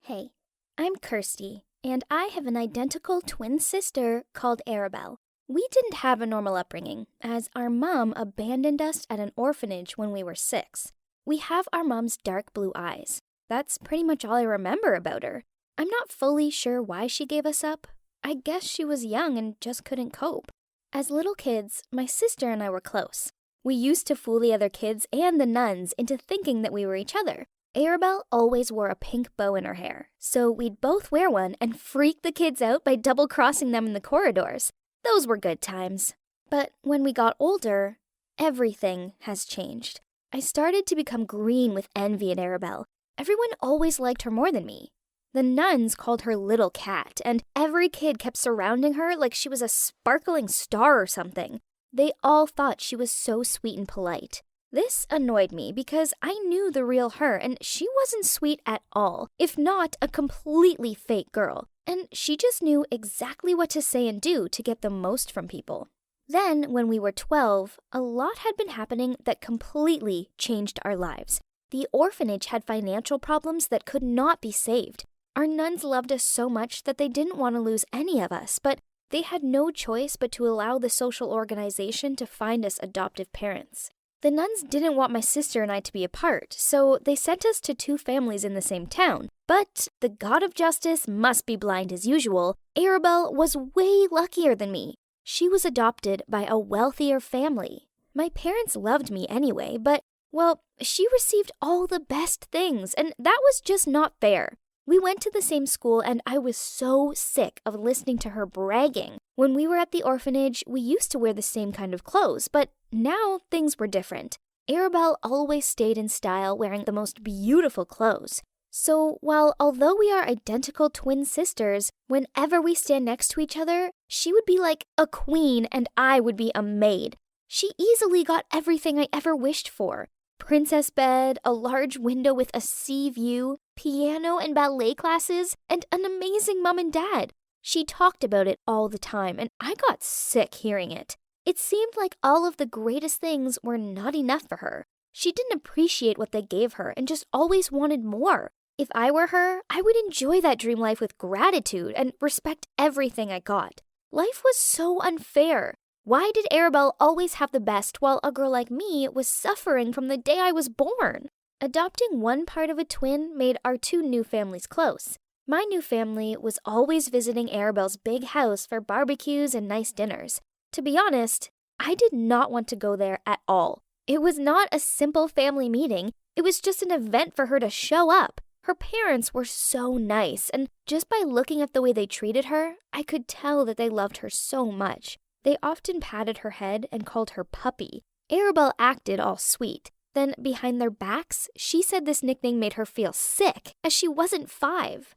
Hey, I'm Kirsty, and I have an identical twin sister called Arabelle. We didn't have a normal upbringing, as our mom abandoned us at an orphanage when we were 6. We have our mom's dark blue eyes. That's pretty much all I remember about her. I'm not fully sure why she gave us up. I guess she was young and just couldn't cope. As little kids, my sister and I were close. We used to fool the other kids and the nuns into thinking that we were each other. Arabelle always wore a pink bow in her hair, so we'd both wear one and freak the kids out by double-crossing them in the corridors. Those were good times. But when we got older, everything has changed. I started to become green with envy at Arabelle. Everyone always liked her more than me. The nuns called her Little Cat, and every kid kept surrounding her like she was a sparkling star or something. They all thought she was so sweet and polite. This annoyed me because I knew the real her, and she wasn't sweet at all, if not a completely fake girl. And she just knew exactly what to say and do to get the most from people. Then, when we were 12, a lot had been happening that completely changed our lives. The orphanage had financial problems that could not be saved. Our nuns loved us so much that they didn't want to lose any of us, but they had no choice but to allow the social organization to find us adoptive parents. The nuns didn't want my sister and I to be apart, so they sent us to 2 families in the same town. But the God of Justice must be blind as usual. Arabelle was way luckier than me. She was adopted by a wealthier family. My parents loved me anyway, but, well, she received all the best things, and that was just not fair. We went to the same school, and I was so sick of listening to her bragging. When we were at the orphanage, we used to wear the same kind of clothes, but now things were different. Arabelle always stayed in style, wearing the most beautiful clothes. So, although we are identical twin sisters, whenever we stand next to each other, she would be like a queen and I would be a maid. She easily got everything I ever wished for. Princess bed, a large window with a sea view, piano and ballet classes, and an amazing mom and dad. She talked about it all the time, and I got sick hearing it. It seemed like all of the greatest things were not enough for her. She didn't appreciate what they gave her and just always wanted more. If I were her, I would enjoy that dream life with gratitude and respect everything I got. Life was so unfair. Why did Arabelle always have the best while a girl like me was suffering from the day I was born? Adopting one part of a twin made our 2 new families close. My new family was always visiting Arabelle's big house for barbecues and nice dinners. To be honest, I did not want to go there at all. It was not a simple family meeting. It was just an event for her to show up. Her parents were so nice, and just by looking at the way they treated her, I could tell that they loved her so much. They often patted her head and called her puppy. Arabelle acted all sweet. Then, behind their backs, she said this nickname made her feel sick, as she wasn't 5.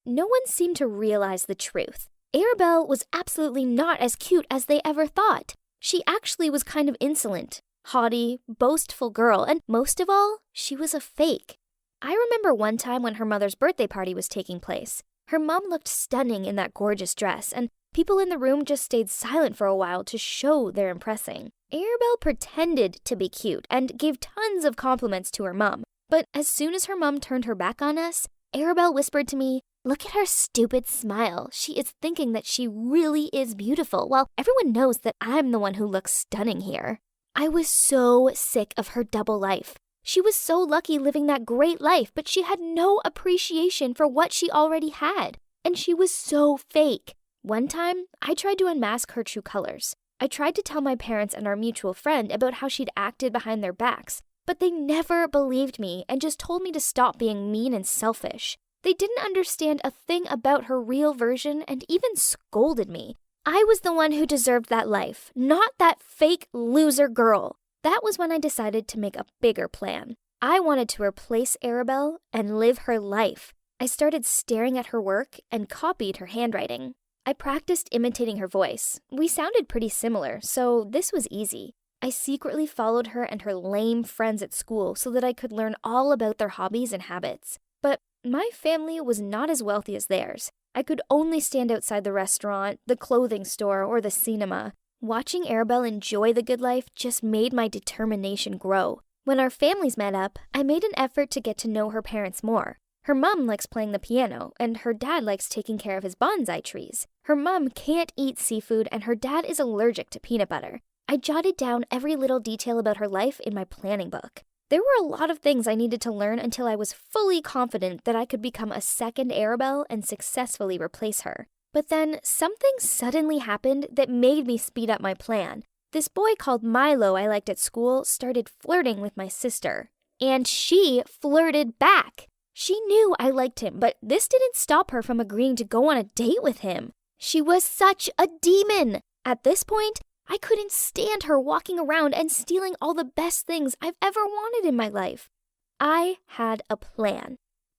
No one seemed to realize the truth. Arabelle was absolutely not as cute as they ever thought. She actually was kind of insolent, haughty, boastful girl, and most of all, she was a fake. I remember one time when her mother's birthday party was taking place. Her mom looked stunning in that gorgeous dress, and people in the room just stayed silent for a while to show their impressing. Arabelle pretended to be cute and gave tons of compliments to her mom. But as soon as her mom turned her back on us, Arabelle whispered to me, "Look at her stupid smile. She is thinking that she really is beautiful, while everyone knows that I'm the one who looks stunning here." I was so sick of her double life. She was so lucky living that great life, but she had no appreciation for what she already had. And she was so fake. One time, I tried to unmask her true colors. I tried to tell my parents and our mutual friend about how she'd acted behind their backs, but they never believed me and just told me to stop being mean and selfish. They didn't understand a thing about her real version and even scolded me. I was the one who deserved that life, not that fake loser girl. That was when I decided to make a bigger plan. I wanted to replace Arabelle and live her life. I started staring at her work and copied her handwriting. I practiced imitating her voice. We sounded pretty similar, so this was easy. I secretly followed her and her lame friends at school so that I could learn all about their hobbies and habits. But my family was not as wealthy as theirs. I could only stand outside the restaurant, the clothing store, or the cinema. Watching Arabelle enjoy the good life just made my determination grow. When our families met up, I made an effort to get to know her parents more. Her mom likes playing the piano, and her dad likes taking care of his bonsai trees. Her mom can't eat seafood, and her dad is allergic to peanut butter. I jotted down every little detail about her life in my planning book. There were a lot of things I needed to learn until I was fully confident that I could become a second Arabelle and successfully replace her. But then something suddenly happened that made me speed up my plan. This boy called Milo I liked at school started flirting with my sister. And she flirted back. She knew I liked him, but this didn't stop her from agreeing to go on a date with him. She was such a demon. At this point, I couldn't stand her walking around and stealing all the best things I've ever wanted in my life. I had a plan.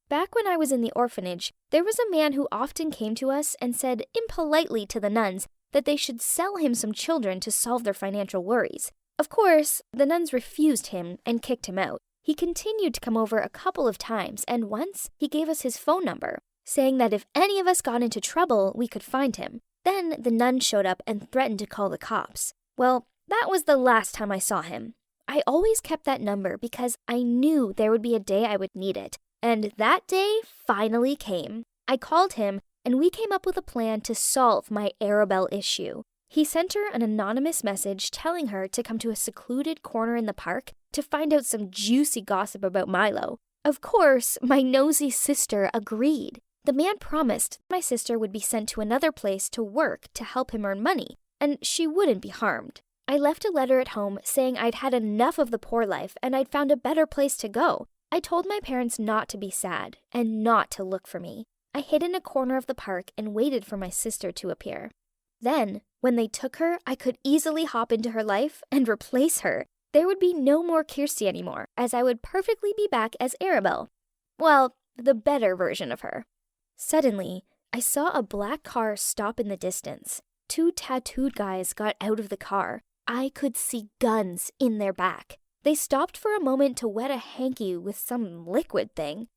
Back when I was in the orphanage, there was a man who often came to us and said impolitely to the nuns that they should sell him some children to solve their financial worries. Of course, the nuns refused him and kicked him out. He continued to come over a couple of times, and once he gave us his phone number, saying that if any of us got into trouble, we could find him. Then the nun showed up and threatened to call the cops. Well, that was the last time I saw him. I always kept that number because I knew there would be a day I would need it. And that day finally came. I called him, and we came up with a plan to solve my Arabelle issue. He sent her an anonymous message telling her to come to a secluded corner in the park to find out some juicy gossip about Milo. Of course, my nosy sister agreed. The man promised my sister would be sent to another place to work to help him earn money, and she wouldn't be harmed. I left a letter at home saying I'd had enough of the poor life and I'd found a better place to go. I told my parents not to be sad and not to look for me. I hid in a corner of the park and waited for my sister to appear. Then, when they took her, I could easily hop into her life and replace her. There would be no more Kirsty anymore, as I would perfectly be back as Arabelle. Well, the better version of her. Suddenly, I saw a black car stop in the distance. 2 tattooed guys got out of the car. I could see guns in their back. They stopped for a moment to wet a hanky with some liquid thing.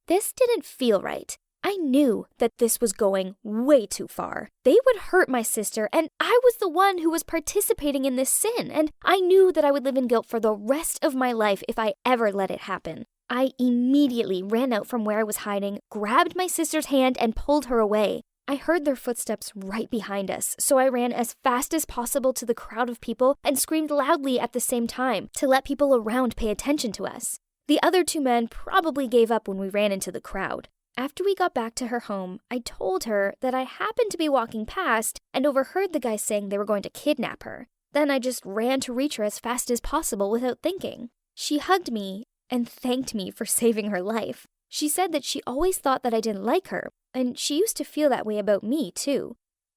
This didn't feel right. I knew that this was going way too far. They would hurt my sister, and I was the one who was participating in this sin, and I knew that I would live in guilt for the rest of my life if I ever let it happen. I immediately ran out from where I was hiding, grabbed my sister's hand, and pulled her away. I heard their footsteps right behind us, so I ran as fast as possible to the crowd of people and screamed loudly at the same time to let people around pay attention to us. The other 2 men probably gave up when we ran into the crowd. After we got back to her home, I told her that I happened to be walking past and overheard the guys saying they were going to kidnap her. Then I just ran to reach her as fast as possible without thinking. She hugged me and thanked me for saving her life. She said that she always thought that I didn't like her, and she used to feel that way about me, too.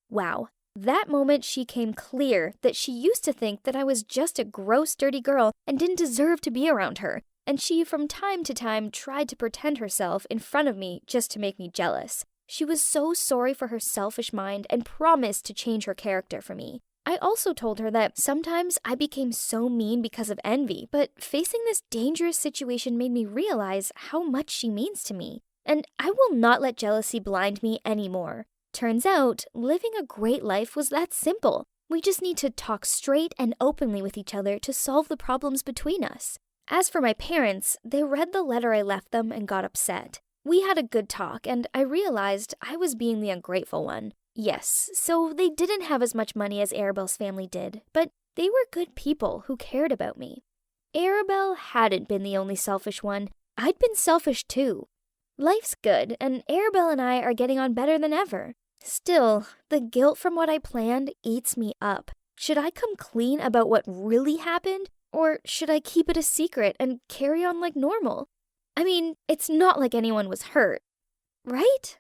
Wow, that moment she came clear that she used to think that I was just a gross, dirty girl and didn't deserve to be around her, and she from time to time tried to pretend herself in front of me just to make me jealous. She was so sorry for her selfish mind and promised to change her character for me. I also told her that sometimes I became so mean because of envy, but facing this dangerous situation made me realize how much she means to me. And I will not let jealousy blind me anymore. Turns out, living a great life was that simple. We just need to talk straight and openly with each other to solve the problems between us. As for my parents, they read the letter I left them and got upset. We had a good talk, and I realized I was being the ungrateful one. Yes, so they didn't have as much money as Arabelle's family did, but they were good people who cared about me. Arabelle hadn't been the only selfish one. I'd been selfish too. Life's good, and Arabelle and I are getting on better than ever. Still, the guilt from what I planned eats me up. Should I come clean about what really happened, or should I keep it a secret and carry on like normal? I mean, it's not like anyone was hurt, right?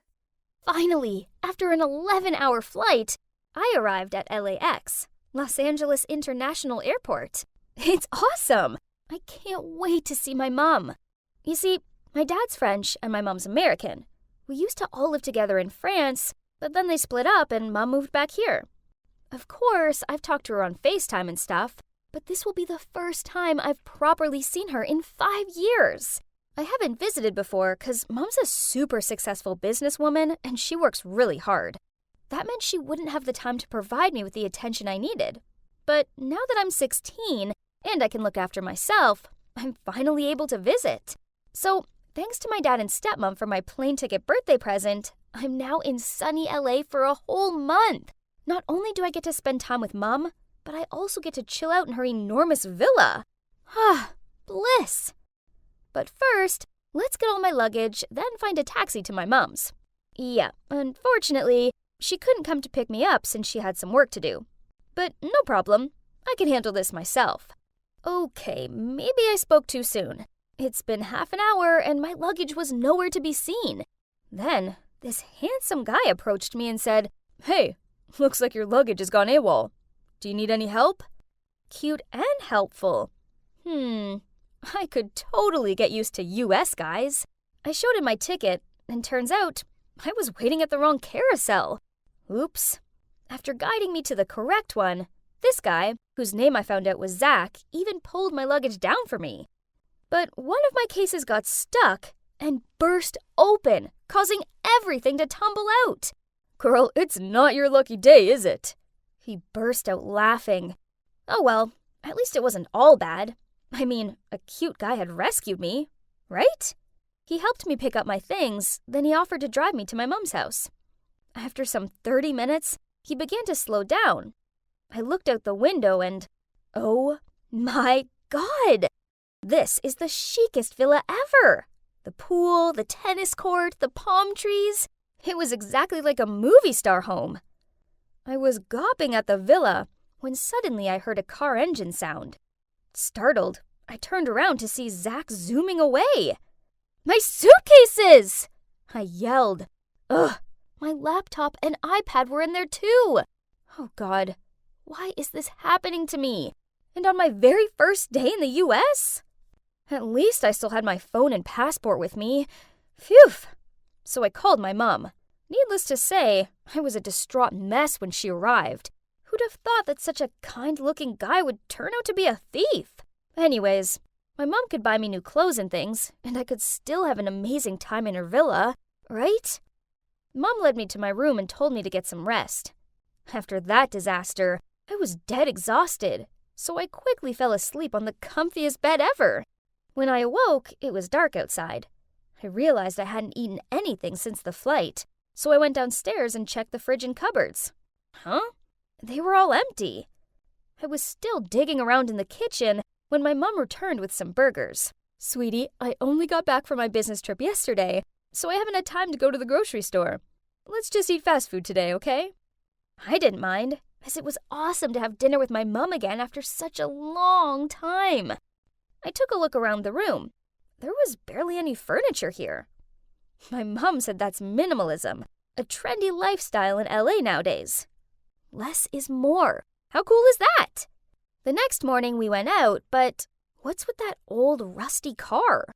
Finally, after an 11-hour flight, I arrived at LAX, Los Angeles International Airport. It's awesome! I can't wait to see my mom. You see, my dad's French and my mom's American. We used to all live together in France, but then they split up and Mom moved back here. Of course, I've talked to her on FaceTime and stuff, but this will be the first time I've properly seen her in 5 years. I haven't visited before because Mom's a super successful businesswoman and she works really hard. That meant she wouldn't have the time to provide me with the attention I needed. But now that I'm 16 and I can look after myself, I'm finally able to visit. So Thanks to my dad and stepmom for my plane ticket birthday present, I'm now in sunny LA for a whole month. Not only do I get to spend time with Mom, but I also get to chill out in her enormous villa. Ah, bliss. But first, let's get all my luggage, then find a taxi to my mom's. Yeah, unfortunately, she couldn't come to pick me up since she had some work to do. But no problem, I can handle this myself. Okay, maybe I spoke too soon. It's been half an hour and my luggage was nowhere to be seen. Then, this handsome guy approached me and said, "Hey, looks like your luggage has gone AWOL. Do you need any help?" Cute and helpful. I could totally get used to US guys. I showed him my ticket, and turns out I was waiting at the wrong carousel. Oops. After guiding me to the correct one, this guy, whose name I found out was Zach, even pulled my luggage down for me. But one of my cases got stuck and burst open, causing everything to tumble out. "Girl, it's not your lucky day, is it?" He burst out laughing. Oh well, at least it wasn't all bad. I mean, a cute guy had rescued me, right? He helped me pick up my things, then he offered to drive me to my mom's house. After some 30 minutes, he began to slow down. I looked out the window and, oh my God! This is the chicest villa ever! The pool, the tennis court, the palm trees. It was exactly like a movie star home. I was gawping at the villa when suddenly I heard a car engine sound. Startled, I turned around to see Zach zooming away. "My suitcases!" I yelled. Ugh, my laptop and iPad were in there too. Oh God, why is this happening to me? And on my very first day in the US? At least I still had my phone and passport with me. Phew! So I called my mom. Needless to say, I was a distraught mess when she arrived. Who'd have thought that such a kind-looking guy would turn out to be a thief? Anyways, my mom could buy me new clothes and things, and I could still have an amazing time in her villa, right? Mom led me to my room and told me to get some rest. After that disaster, I was dead exhausted, so I quickly fell asleep on the comfiest bed ever. When I awoke, it was dark outside. I realized I hadn't eaten anything since the flight, so I went downstairs and checked the fridge and cupboards. Huh? They were all empty. I was still digging around in the kitchen when my mom returned with some burgers. "Sweetie, I only got back from my business trip yesterday, so I haven't had time to go to the grocery store. Let's just eat fast food today, okay?" I didn't mind, as it was awesome to have dinner with my mom again after such a long time. I took a look around the room. There was barely any furniture here. My mom said that's minimalism, a trendy lifestyle in LA nowadays. Less is more. How cool is that? The next morning we went out, but what's with that old rusty car?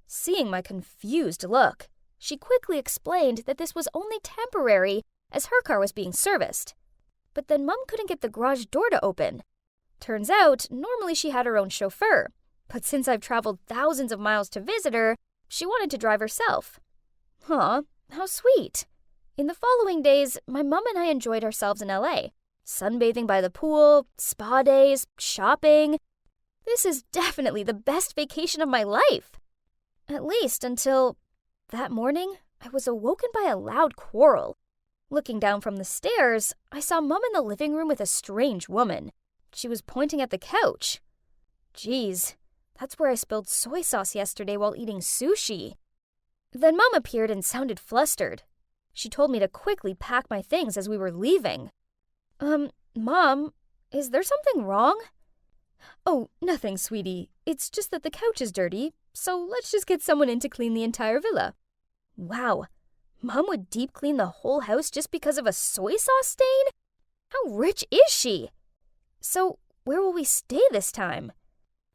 Seeing my confused look, she quickly explained that this was only temporary as her car was being serviced. But then Mom couldn't get the garage door to open. Turns out, normally she had her own chauffeur, but since I've traveled thousands of miles to visit her, she wanted to drive herself. Aw, how sweet. In the following days, my mom and I enjoyed ourselves in LA. Sunbathing by the pool, spa days, shopping. This is definitely the best vacation of my life. At least until that morning, I was awoken by a loud quarrel. Looking down from the stairs, I saw Mom in the living room with a strange woman. She was pointing at the couch. Geez, that's where I spilled soy sauce yesterday while eating sushi. Then Mom appeared and sounded flustered. She told me to quickly pack my things as we were leaving. Mom, is there something wrong? Oh, nothing, sweetie. It's just that the couch is dirty, so let's just get someone in to clean the entire villa. Wow, Mom would deep clean the whole house just because of a soy sauce stain? How rich is she? So, where will we stay this time?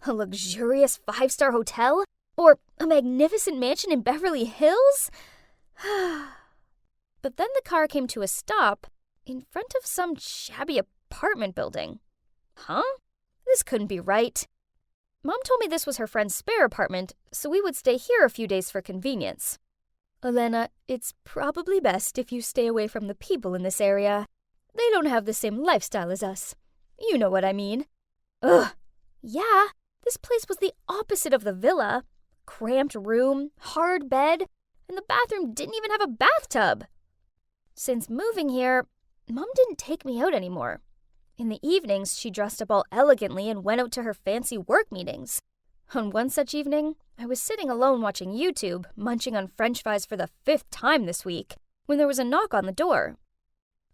A luxurious 5-star hotel? Or a magnificent mansion in Beverly Hills? But then the car came to a stop in front of some shabby apartment building. Huh? This couldn't be right. Mom told me this was her friend's spare apartment, so we would stay here a few days for convenience. Elena, it's probably best if you stay away from the people in this area. They don't have the same lifestyle as us. You know what I mean. Ugh. Yeah, this place was the opposite of the villa. cramped room, hard bed, and the bathroom didn't even have a bathtub. Since moving here, Mom didn't take me out anymore. In the evenings, she dressed up all elegantly and went out to her fancy work meetings. On one such evening, I was sitting alone watching YouTube, munching on French fries for the 5th time this week, when there was a knock on the door.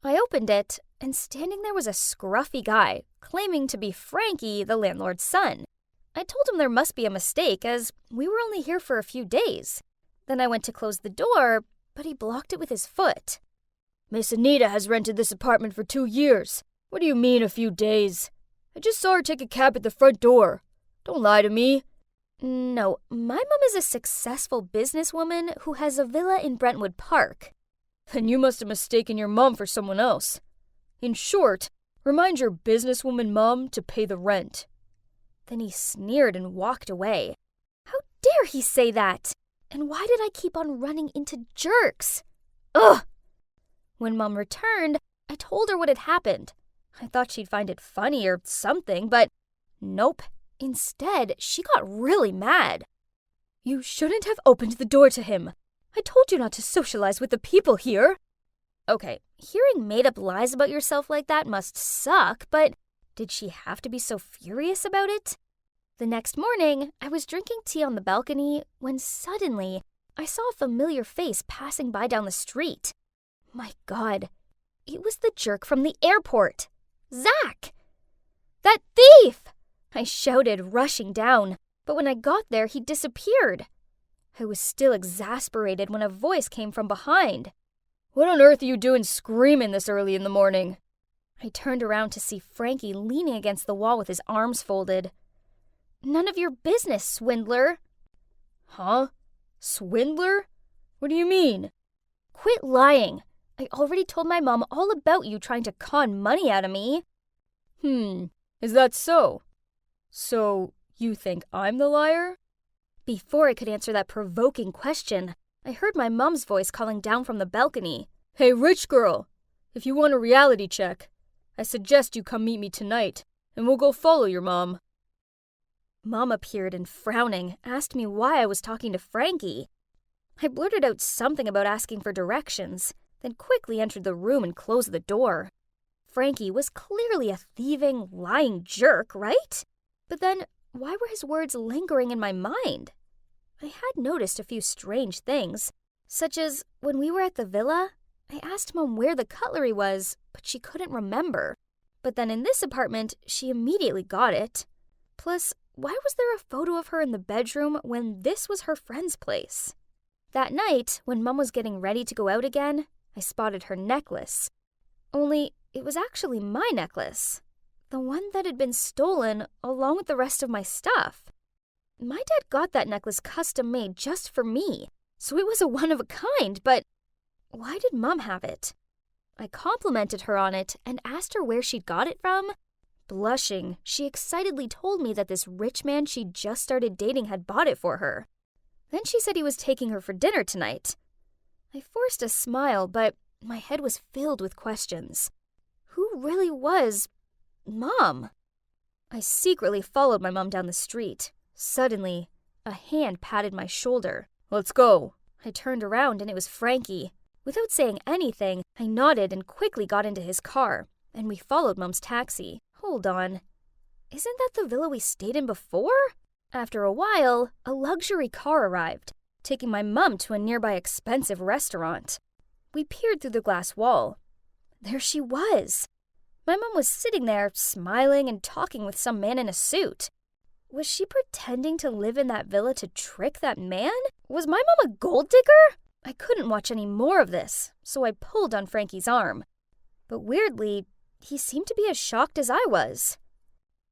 I opened it, and standing there was a scruffy guy, claiming to be Frankie, the landlord's son. I told him there must be a mistake, as we were only here for a few days. Then I went to close the door, but he blocked it with his foot. "Miss Anita has rented this apartment for 2 years. What do you mean, a few days? I just saw her take a cab at the front door. Don't lie to me." "No, my mom is a successful businesswoman who has a villa in Brentwood Park." "Then you must have mistaken your mom for someone else. In short, remind your businesswoman mom to pay the rent." Then he sneered and walked away. How dare he say that? And why did I keep on running into jerks? Ugh! When Mom returned, I told her what had happened. I thought she'd find it funny or something, but nope. Instead, she got really mad. "You shouldn't have opened the door to him. I told you not to socialize with the people here." Okay, hearing made-up lies about yourself like that must suck, but did she have to be so furious about it? The next morning, I was drinking tea on the balcony when suddenly I saw a familiar face passing by down the street. My God, it was the jerk from the airport, Zach! "That thief!" I shouted, rushing down, but when I got there, he disappeared. I was still exasperated when a voice came from behind. "What on earth are you doing screaming this early in the morning?" I turned around to see Frankie leaning against the wall with his arms folded. "None of your business, swindler." "Huh? Swindler? What do you mean?" "Quit lying. I already told my mom all about you trying to con money out of me." Is that so? So, you think I'm the liar?" Before I could answer that provoking question, I heard my mom's voice calling down from the balcony. "Hey, rich girl, if you want a reality check, I suggest you come meet me tonight, and we'll go follow your mom." Mom appeared and, frowning, asked me why I was talking to Frankie. I blurted out something about asking for directions, then quickly entered the room and closed the door. Frankie was clearly a thieving, lying jerk, right? But then, why were his words lingering in my mind? I had noticed a few strange things, such as when we were at the villa, I asked Mom where the cutlery was, but she couldn't remember. But then in this apartment, she immediately got it. Plus, why was there a photo of her in the bedroom when this was her friend's place? That night, when Mom was getting ready to go out again, I spotted her necklace. Only, it was actually my necklace. The one that had been stolen along with the rest of my stuff. My dad got that necklace custom-made just for me, so it was a one-of-a-kind, but why did Mom have it? I complimented her on it and asked her where she'd got it from. Blushing, she excitedly told me that this rich man she'd just started dating had bought it for her. Then she said he was taking her for dinner tonight. I forced a smile, but my head was filled with questions. Who really was Mom? I secretly followed my mom down the street. Suddenly, a hand patted my shoulder. "Let's go." I turned around and it was Frankie. Without saying anything, I nodded and quickly got into his car, and we followed Mom's taxi. Hold on. Isn't that the villa we stayed in before? After a while, a luxury car arrived, taking my mom to a nearby expensive restaurant. We peered through the glass wall. There she was. My mom was sitting there, smiling and talking with some man in a suit. Was she pretending to live in that villa to trick that man? Was my mom a gold digger? I couldn't watch any more of this, so I pulled on Frankie's arm. But weirdly, he seemed to be as shocked as I was.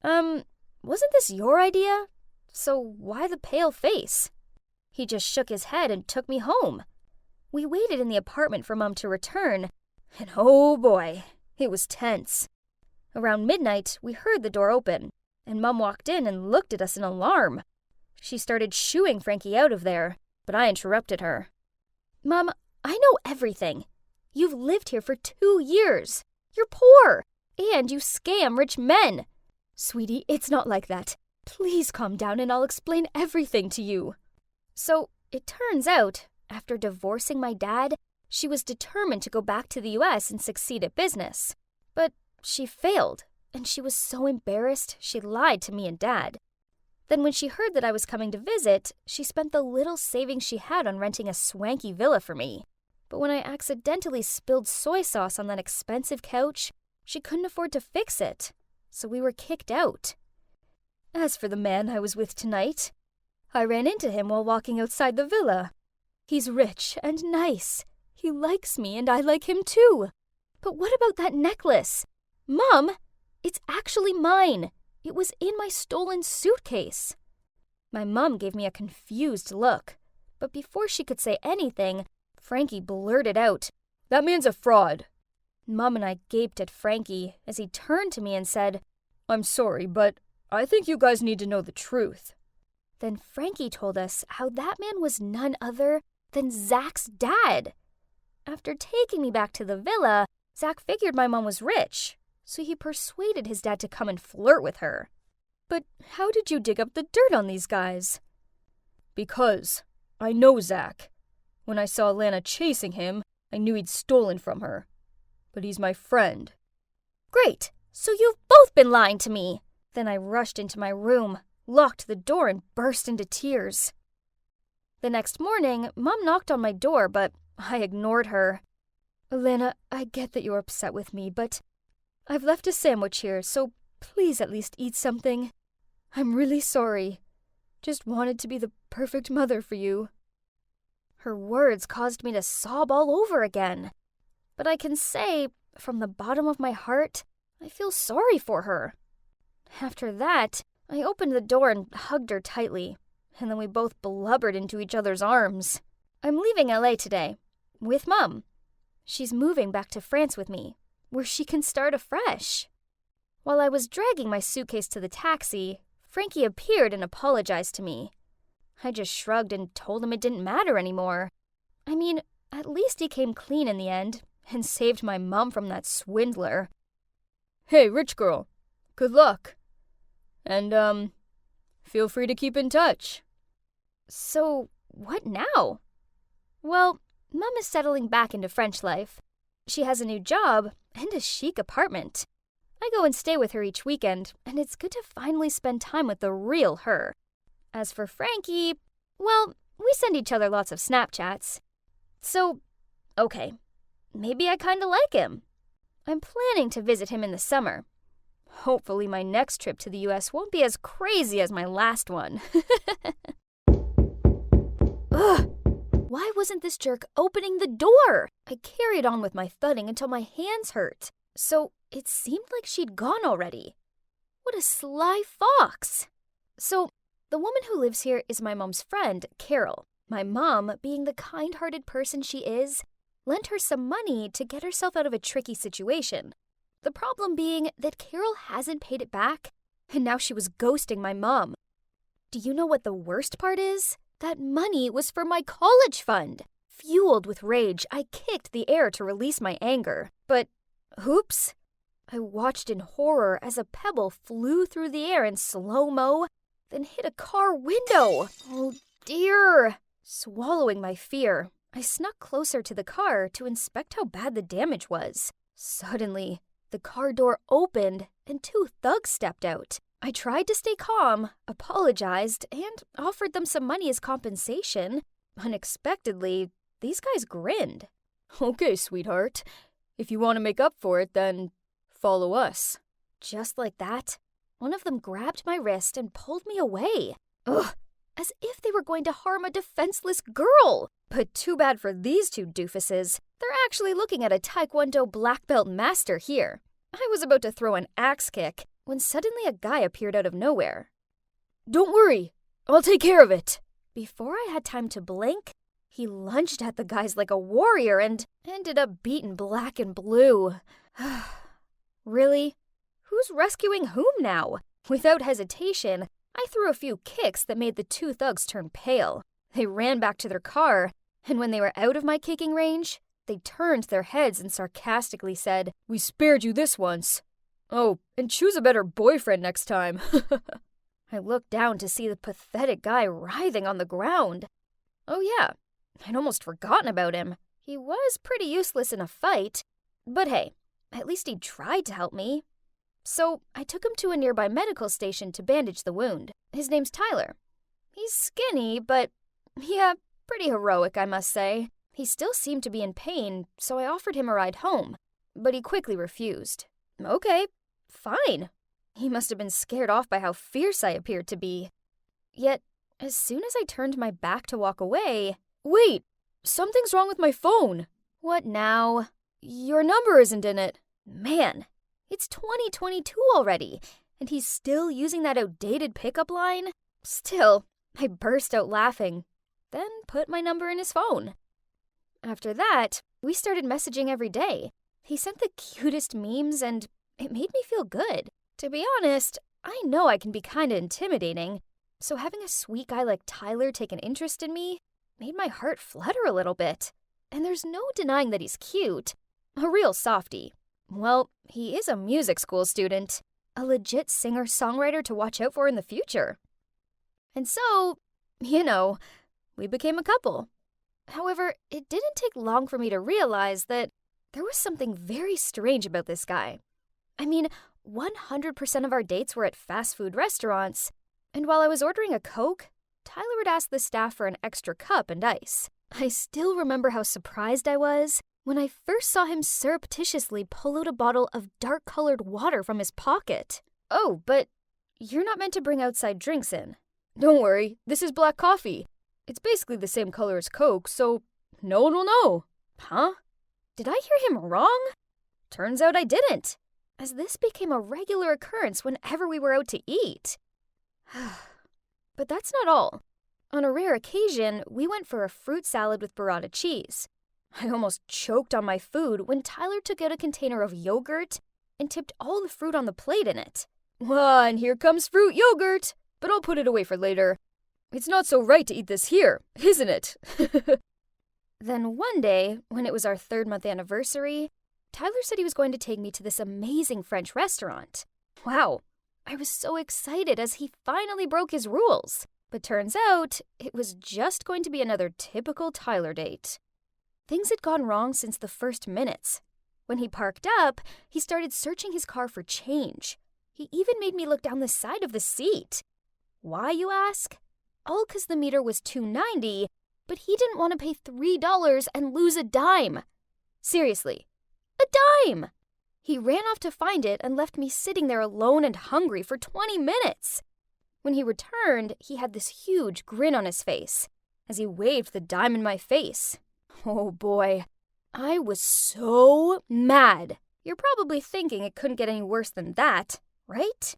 Wasn't this your idea? So why the pale face? He just shook his head and took me home. We waited in the apartment for Mom to return, and oh boy, it was tense. Around midnight, we heard the door open, and Mom walked in and looked at us in alarm. She started shooing Frankie out of there, but I interrupted her. Mom, I know everything. You've lived here for 2 years. You're poor, and you scam rich men. Sweetie, it's not like that. Please calm down and I'll explain everything to you. So it turns out, after divorcing my dad, she was determined to go back to the US and succeed at business. But she failed, and she was so embarrassed she lied to me and Dad. Then when she heard that I was coming to visit, she spent the little savings she had on renting a swanky villa for me. But when I accidentally spilled soy sauce on that expensive couch, she couldn't afford to fix it, so we were kicked out. As for the man I was with tonight, I ran into him while walking outside the villa. He's rich and nice. He likes me and I like him too. But what about that necklace? Mom, it's actually mine. It was in my stolen suitcase. My mom gave me a confused look, but before she could say anything, Frankie blurted out, "That man's a fraud." Mom and I gaped at Frankie as he turned to me and said, "I'm sorry, but I think you guys need to know the truth." Then Frankie told us how that man was none other than Zach's dad. After taking me back to the villa, Zach figured my mom was rich, so he persuaded his dad to come and flirt with her. But how did you dig up the dirt on these guys? Because I know Zach. When I saw Lana chasing him, I knew he'd stolen from her. But he's my friend. Great, so you've both been lying to me. Then I rushed into my room, locked the door, and burst into tears. The next morning, Mom knocked on my door, but I ignored her. "Lana, I get that you're upset with me, but I've left a sandwich here, so please at least eat something. I'm really sorry. Just wanted to be the perfect mother for you." Her words caused me to sob all over again. But I can say, from the bottom of my heart, I feel sorry for her. After that, I opened the door and hugged her tightly, and then we both blubbered into each other's arms. I'm leaving LA today, with Mom. She's moving back to France with me, where she can start afresh. While I was dragging my suitcase to the taxi, Frankie appeared and apologized to me. I just shrugged and told him it didn't matter anymore. I mean, at least he came clean in the end and saved my mom from that swindler. "Hey, rich girl, good luck. And, feel free to keep in touch." So, what now? Well, Mom is settling back into French life. She has a new job and a chic apartment. I go and stay with her each weekend, and it's good to finally spend time with the real her. As for Frankie, well, we send each other lots of Snapchats. So, okay, maybe I kinda like him. I'm planning to visit him in the summer. Hopefully my next trip to the US won't be as crazy as my last one. Ugh! Why wasn't this jerk opening the door? I carried on with my thudding until my hands hurt. So it seemed like she'd gone already. What a sly fox! So the woman who lives here is my mom's friend, Carol. My mom, being the kind-hearted person she is, lent her some money to get herself out of a tricky situation. The problem being that Carol hasn't paid it back, and now she was ghosting my mom. Do you know what the worst part is? That money was for my college fund. Fueled with rage, I kicked the air to release my anger. But, oops. I watched in horror as a pebble flew through the air in slow-mo, then hit a car window. Oh dear. Swallowing my fear, I snuck closer to the car to inspect how bad the damage was. Suddenly, the car door opened and two thugs stepped out. I tried to stay calm, apologized, and offered them some money as compensation. Unexpectedly, these guys grinned. "Okay, sweetheart. If you want to make up for it, then follow us." Just like that, one of them grabbed my wrist and pulled me away. Ugh, as if they were going to harm a defenseless girl. But too bad for these two doofuses. They're actually looking at a Taekwondo black belt master here. I was about to throw an axe kick when suddenly a guy appeared out of nowhere. "Don't worry, I'll take care of it." Before I had time to blink, he lunged at the guys like a warrior and ended up beaten black and blue. Really? Who's rescuing whom now? Without hesitation, I threw a few kicks that made the two thugs turn pale. They ran back to their car, and when they were out of my kicking range, they turned their heads and sarcastically said, "We spared you this once. Oh, and choose a better boyfriend next time." I looked down to see the pathetic guy writhing on the ground. Oh yeah, I'd almost forgotten about him. He was pretty useless in a fight, but hey, at least he tried to help me. So I took him to a nearby medical station to bandage the wound. His name's Tyler. He's skinny, but yeah, pretty heroic, I must say. He still seemed to be in pain, so I offered him a ride home, but he quickly refused. Okay, fine. He must have been scared off by how fierce I appeared to be. Yet, as soon as I turned my back to walk away, wait, something's wrong with my phone. What now? Your number isn't in it. Man, it's 2022 already, and he's still using that outdated pickup line? Still, I burst out laughing, then put my number in his phone. After that, we started messaging every day. He sent the cutest memes, and it made me feel good. To be honest, I know I can be kinda intimidating, so having a sweet guy like Tyler take an interest in me made my heart flutter a little bit. And there's no denying that he's cute. A real softie. Well, he is a music school student, a legit singer-songwriter to watch out for in the future. And so, we became a couple. However, it didn't take long for me to realize that there was something very strange about this guy. I mean, 100% of our dates were at fast food restaurants, and while I was ordering a Coke, Tyler would ask the staff for an extra cup and ice. I still remember how surprised I was when I first saw him surreptitiously pull out a bottle of dark-colored water from his pocket. Oh, but you're not meant to bring outside drinks in. Don't worry, this is black coffee. It's basically the same color as Coke, so no one will know. Huh? Did I hear him wrong? Turns out I didn't, as this became a regular occurrence whenever we were out to eat. But that's not all. On a rare occasion, we went for a fruit salad with burrata cheese. I almost choked on my food when Tyler took out a container of yogurt and tipped all the fruit on the plate in it. And here comes fruit yogurt, but I'll put it away for later. It's not so right to eat this here, isn't it? Then one day, when it was our 3rd-month anniversary, Tyler said he was going to take me to this amazing French restaurant. Wow, I was so excited as he finally broke his rules. But turns out, it was just going to be another typical Tyler date. Things had gone wrong since the first minutes. When he parked up, he started searching his car for change. He even made me look down the side of the seat. Why, you ask? All 'cause the meter was $2.90, but he didn't want to pay $3 and lose a dime. Seriously, a dime! He ran off to find it and left me sitting there alone and hungry for 20 minutes. When he returned, he had this huge grin on his face as he waved the dime in my face. Oh boy, I was so mad. You're probably thinking it couldn't get any worse than that, right?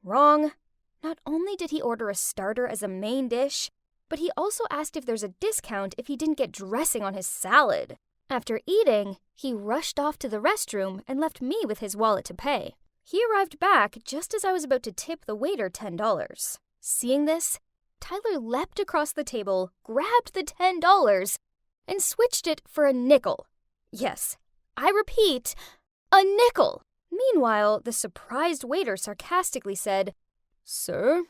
Wrong. Not only did he order a starter as a main dish, but he also asked if there's a discount if he didn't get dressing on his salad. After eating, he rushed off to the restroom and left me with his wallet to pay. He arrived back just as I was about to tip the waiter $10. Seeing this, Tyler leapt across the table, grabbed the $10, and switched it for a nickel. Yes, I repeat, a nickel. Meanwhile, the surprised waiter sarcastically said, "Sir,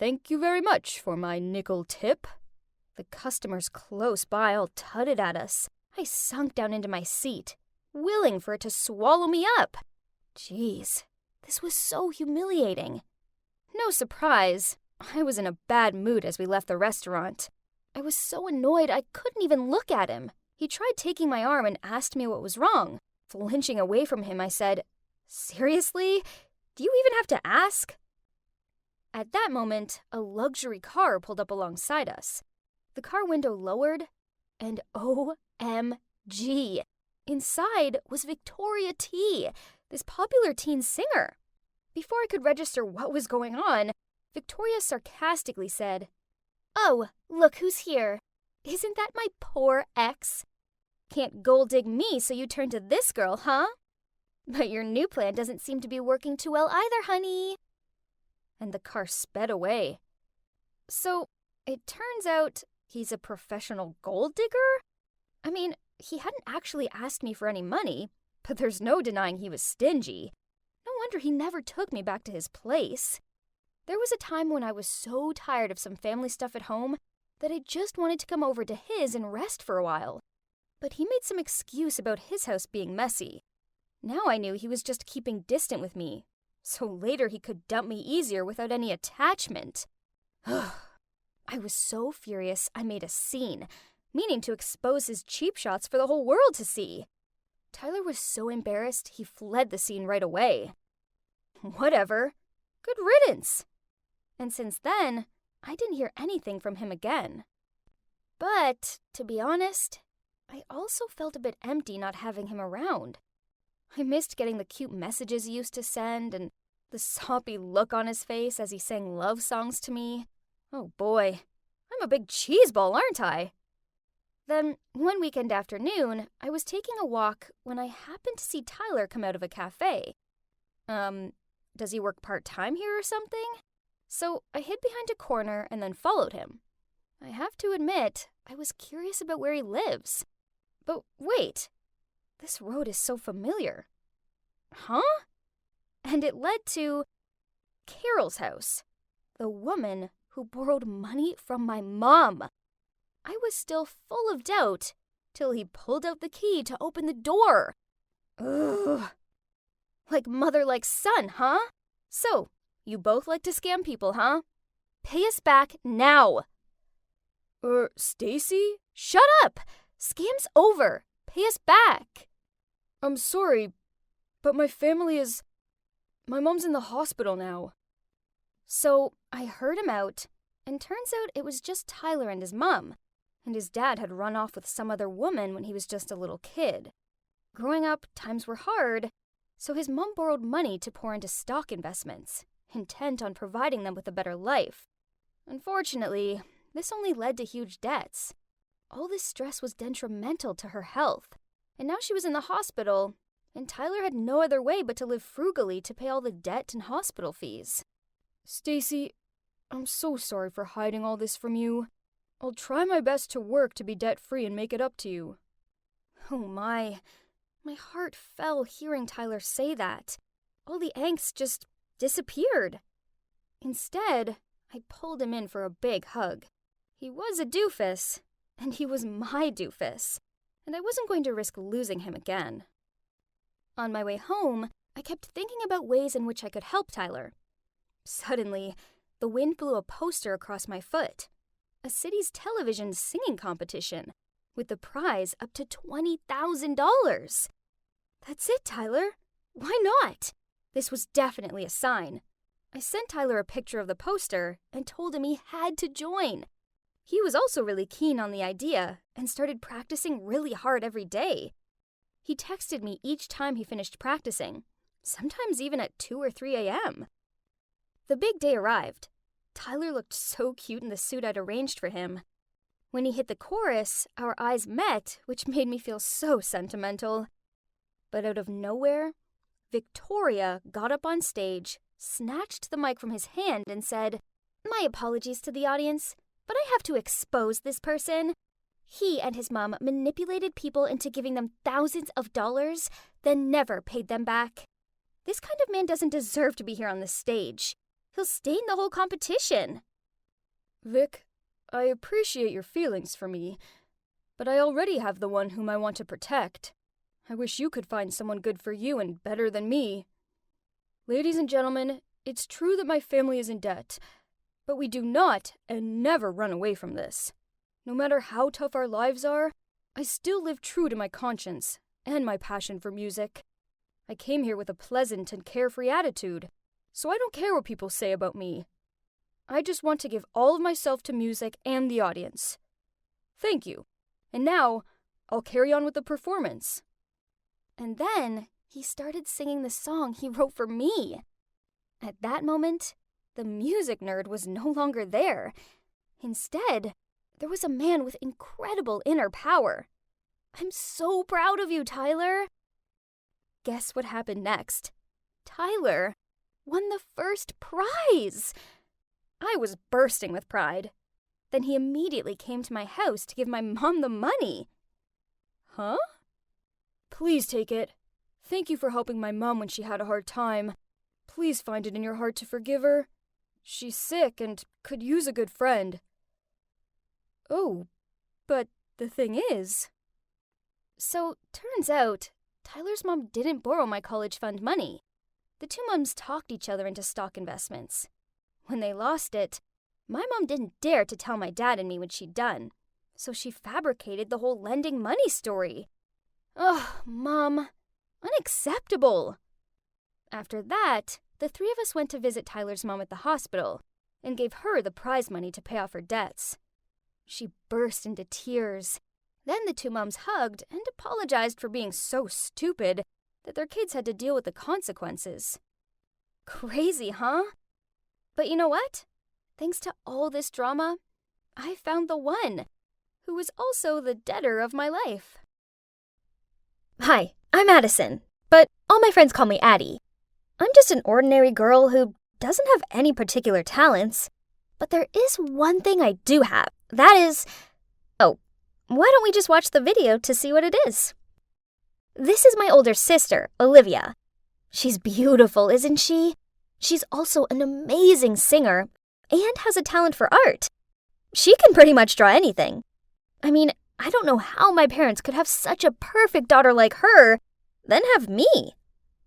thank you very much for my nickel tip." The customers close by all tutted at us. I sunk down into my seat, willing for it to swallow me up. Jeez, this was so humiliating. No surprise, I was in a bad mood as we left the restaurant. I was so annoyed I couldn't even look at him. He tried taking my arm and asked me what was wrong. Flinching away from him, I said, "Seriously? Do you even have to ask?" At that moment, a luxury car pulled up alongside us. The car window lowered, and OMG! Inside was Victoria T, this popular teen singer. Before I could register what was going on, Victoria sarcastically said, "Oh, look who's here. Isn't that my poor ex? Can't gold dig me, so you turn to this girl, huh? But your new plan doesn't seem to be working too well either, honey." And the car sped away. So, it turns out he's a professional gold digger? I mean, he hadn't actually asked me for any money, but there's no denying he was stingy. No wonder he never took me back to his place. There was a time when I was so tired of some family stuff at home that I just wanted to come over to his and rest for a while. But he made some excuse about his house being messy. Now I knew he was just keeping distant with me, so later he could dump me easier without any attachment. I was so furious I made a scene, meaning to expose his cheap shots for the whole world to see. Tyler was so embarrassed he fled the scene right away. Whatever. Good riddance. And since then, I didn't hear anything from him again. But, to be honest, I also felt a bit empty not having him around. I missed getting the cute messages he used to send and the soppy look on his face as he sang love songs to me. Oh boy, I'm a big cheeseball, aren't I? Then, one weekend afternoon, I was taking a walk when I happened to see Tyler come out of a cafe. Does he work part-time here or something? So I hid behind a corner and then followed him. I have to admit, I was curious about where he lives. But wait, this road is so familiar. Huh? And it led to Carol's house, the woman who borrowed money from my mom. I was still full of doubt till he pulled out the key to open the door. Ugh. Like mother, like son, huh? So, you both like to scam people, huh? Pay us back now. Stacy? Shut up! Scam's over. Pay us back. I'm sorry, but my mom's in the hospital now. So, I heard him out, and turns out it was just Tyler and his mom, and his dad had run off with some other woman when he was just a little kid. Growing up, times were hard, so his mom borrowed money to pour into stock investments, intent on providing them with a better life. Unfortunately, this only led to huge debts. All this stress was detrimental to her health, and now she was in the hospital, and Tyler had no other way but to live frugally to pay all the debt and hospital fees. Stacy, I'm so sorry for hiding all this from you. I'll try my best to work to be debt-free and make it up to you. Oh my heart fell hearing Tyler say that. All the angst just disappeared. Instead, I pulled him in for a big hug. He was a doofus, and he was my doofus, and I wasn't going to risk losing him again. On my way home, I kept thinking about ways in which I could help Tyler. Suddenly, the wind blew a poster across my foot. A city's television singing competition, with the prize up to $20,000. That's it, Tyler. Why not? This was definitely a sign. I sent Tyler a picture of the poster and told him he had to join. He was also really keen on the idea and started practicing really hard every day. He texted me each time he finished practicing, sometimes even at 2 or 3 a.m. The big day arrived. Tyler looked so cute in the suit I'd arranged for him. When he hit the chorus, our eyes met, which made me feel so sentimental. But out of nowhere, Victoria got up on stage, snatched the mic from his hand, and said, "My apologies to the audience, but I have to expose this person. He and his mom manipulated people into giving them thousands of dollars, then never paid them back. This kind of man doesn't deserve to be here on the stage. He'll stain the whole competition." Vic, I appreciate your feelings for me, but I already have the one whom I want to protect. I wish you could find someone good for you and better than me. Ladies and gentlemen, it's true that my family is in debt, but we do not and never run away from this. No matter how tough our lives are, I still live true to my conscience and my passion for music. I came here with a pleasant and carefree attitude, so I don't care what people say about me. I just want to give all of myself to music and the audience. Thank you. And now, I'll carry on with the performance. And then, he started singing the song he wrote for me. At that moment, the music nerd was no longer there. Instead, there was a man with incredible inner power. I'm so proud of you, Tyler. Guess what happened next? Tyler won the first prize. I was bursting with pride. Then he immediately came to my house to give my mom the money. Huh? Please take it. Thank you for helping my mom when she had a hard time. Please find it in your heart to forgive her. She's sick and could use a good friend. Oh, but the thing is... So, turns out, Tyler's mom didn't borrow my college fund money. The two moms talked each other into stock investments. When they lost it, my mom didn't dare to tell my dad and me what she'd done, so she fabricated the whole lending money story. Ugh, Mom. Unacceptable. After that, the three of us went to visit Tyler's mom at the hospital and gave her the prize money to pay off her debts. She burst into tears. Then the two moms hugged and apologized for being so stupid that their kids had to deal with the consequences. Crazy, huh? But you know what? Thanks to all this drama, I found the one who was also the debtor of my life. Hi, I'm Addison, but all my friends call me Addie. I'm just an ordinary girl who doesn't have any particular talents, but there is one thing I do have. That is... Oh, why don't we just watch the video to see what it is? This is my older sister, Olivia. She's beautiful, isn't she? She's also an amazing singer and has a talent for art. She can pretty much draw anything. I mean, I don't know how my parents could have such a perfect daughter like her, then have me.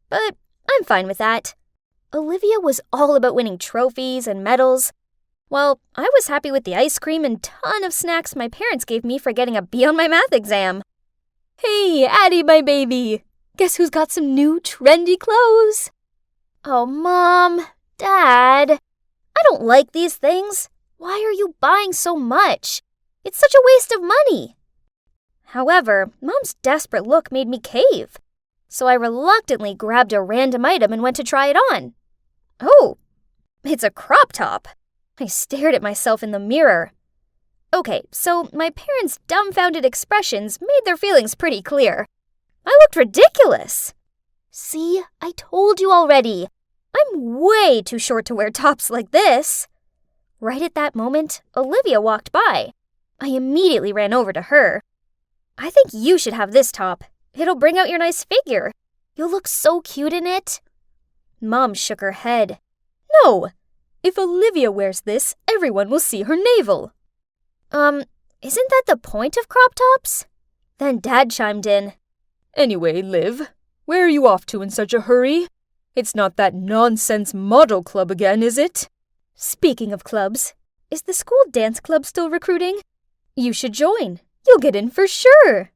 But I'm fine with that. Olivia was all about winning trophies and medals, while I was happy with the ice cream and ton of snacks my parents gave me for getting a B on my math exam. Hey, Addie, my baby. Guess who's got some new trendy clothes? Oh, Mom, Dad, I don't like these things. Why are you buying so much? It's such a waste of money. However, Mom's desperate look made me cave, so I reluctantly grabbed a random item and went to try it on. Oh, it's a crop top. I stared at myself in the mirror. Okay, so my parents' dumbfounded expressions made their feelings pretty clear. I looked ridiculous. See, I told you already. I'm way too short to wear tops like this. Right at that moment, Olivia walked by. I immediately ran over to her. I think you should have this top. It'll bring out your nice figure. You'll look so cute in it. Mom shook her head. No, if Olivia wears this, everyone will see her navel. Isn't that the point of crop tops? Then Dad chimed in. Anyway, Liv, where are you off to in such a hurry? It's not that nonsense model club again, is it? Speaking of clubs, is the school dance club still recruiting? You should join. You'll get in for sure.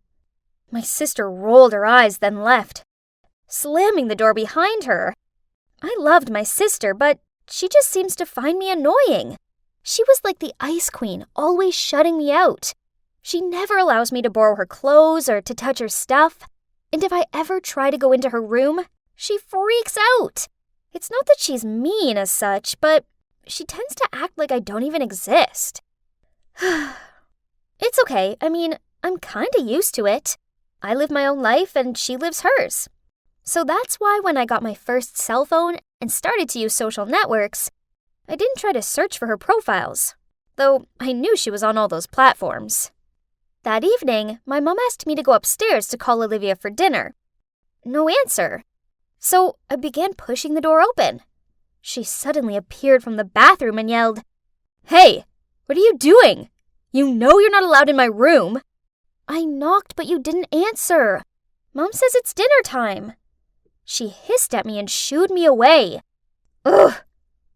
My sister rolled her eyes, then left, slamming the door behind her. I loved my sister, but she just seems to find me annoying. She was like the ice queen, always shutting me out. She never allows me to borrow her clothes or to touch her stuff. And if I ever try to go into her room, she freaks out. It's not that she's mean as such, but she tends to act like I don't even exist. It's okay. I mean, I'm kinda used to it. I live my own life and she lives hers. So that's why when I got my first cell phone and started to use social networks, I didn't try to search for her profiles, though I knew she was on all those platforms. That evening, my mom asked me to go upstairs to call Olivia for dinner. No answer. So I began pushing the door open. She suddenly appeared from the bathroom and yelled, "Hey, what are you doing? You know you're not allowed in my room." I knocked, but you didn't answer. Mom says it's dinner time. She hissed at me and shooed me away. Ugh,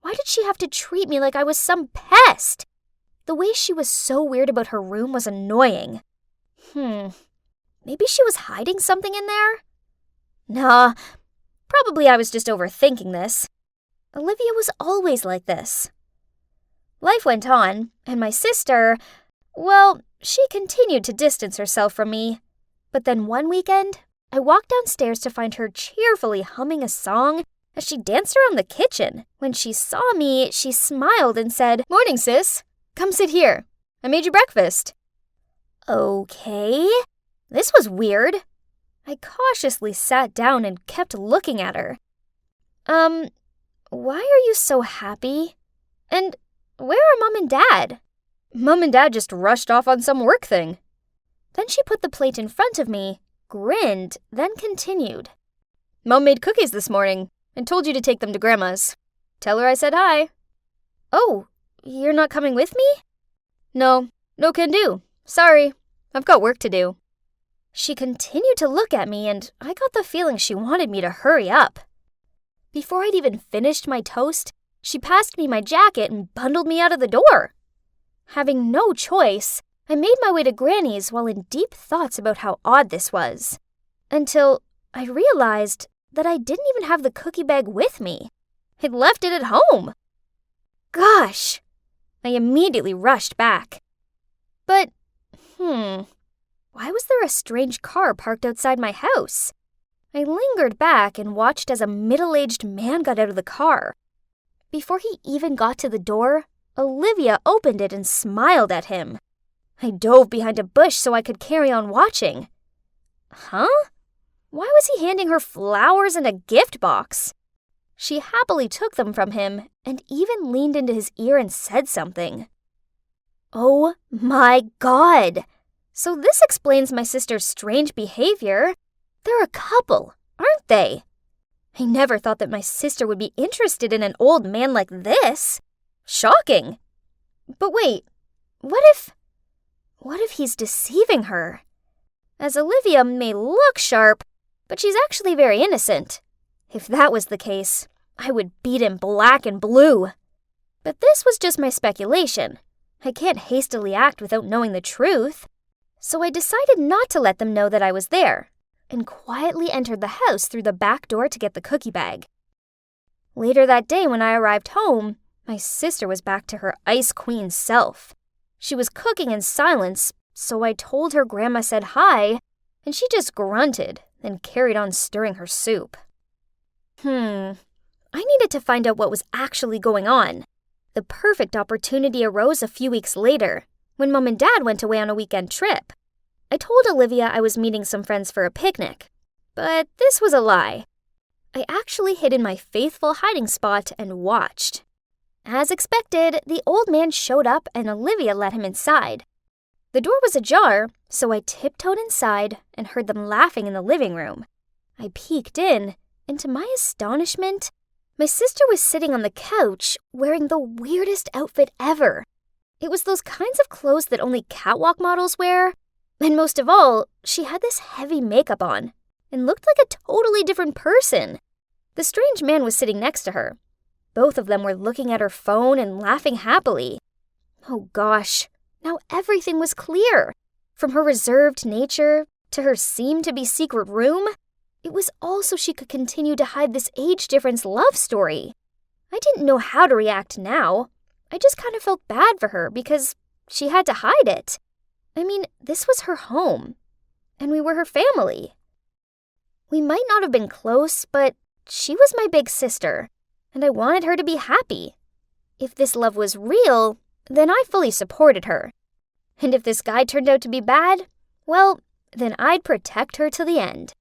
why did she have to treat me like I was some pest? The way she was so weird about her room was annoying. Maybe she was hiding something in there? Nah, probably I was just overthinking this. Olivia was always like this. Life went on, and my sister, well, she continued to distance herself from me. But then one weekend, I walked downstairs to find her cheerfully humming a song as she danced around the kitchen. When she saw me, she smiled and said, "Morning, sis. Come sit here. I made you breakfast." Okay, this was weird. I cautiously sat down and kept looking at her. Why are you so happy? And where are Mom and Dad? Mom and Dad just rushed off on some work thing. Then she put the plate in front of me, grinned, then continued. Mom made cookies this morning and told you to take them to Grandma's. Tell her I said hi. Oh, you're not coming with me? No, No can do. Sorry. I've got work to do. She continued to look at me, and I got the feeling she wanted me to hurry up. Before I'd even finished my toast, she passed me my jacket and bundled me out of the door. Having no choice, I made my way to Granny's while in deep thoughts about how odd this was. Until I realized that I didn't even have the cookie bag with me. I'd left it at home. Gosh! I immediately rushed back. But, why was there a strange car parked outside my house? I lingered back and watched as a middle-aged man got out of the car. Before he even got to the door, Olivia opened it and smiled at him. I dove behind a bush so I could carry on watching. Huh? Why was he handing her flowers and a gift box? She happily took them from him and even leaned into his ear and said something. Oh my God! So this explains my sister's strange behavior. They're a couple, aren't they? I never thought that my sister would be interested in an old man like this. Shocking. But wait, what if he's deceiving her? As Olivia may look sharp, but she's actually very innocent. If that was the case, I would beat him black and blue. But this was just my speculation. I can't hastily act without knowing the truth. So I decided not to let them know that I was there, and quietly entered the house through the back door to get the cookie bag. Later that day when I arrived home, my sister was back to her ice queen self. She was cooking in silence, so I told her Grandma said hi, and she just grunted, then carried on stirring her soup. I needed to find out what was actually going on. The perfect opportunity arose a few weeks later, when Mom and Dad went away on a weekend trip. I told Olivia I was meeting some friends for a picnic, but this was a lie. I actually hid in my faithful hiding spot and watched. As expected, the old man showed up and Olivia let him inside. The door was ajar, so I tiptoed inside and heard them laughing in the living room. I peeked in, and to my astonishment, my sister was sitting on the couch wearing the weirdest outfit ever. It was those kinds of clothes that only catwalk models wear. And most of all, she had this heavy makeup on and looked like a totally different person. The strange man was sitting next to her. Both of them were looking at her phone and laughing happily. Oh gosh, now everything was clear. From her reserved nature to her seemed-to-be secret room, it was all so she could continue to hide this age difference love story. I didn't know how to react now. I just kind of felt bad for her because she had to hide it. I mean, this was her home, and we were her family. We might not have been close, but she was my big sister, and I wanted her to be happy. If this love was real, then I fully supported her. And if this guy turned out to be bad, well, then I'd protect her to the end.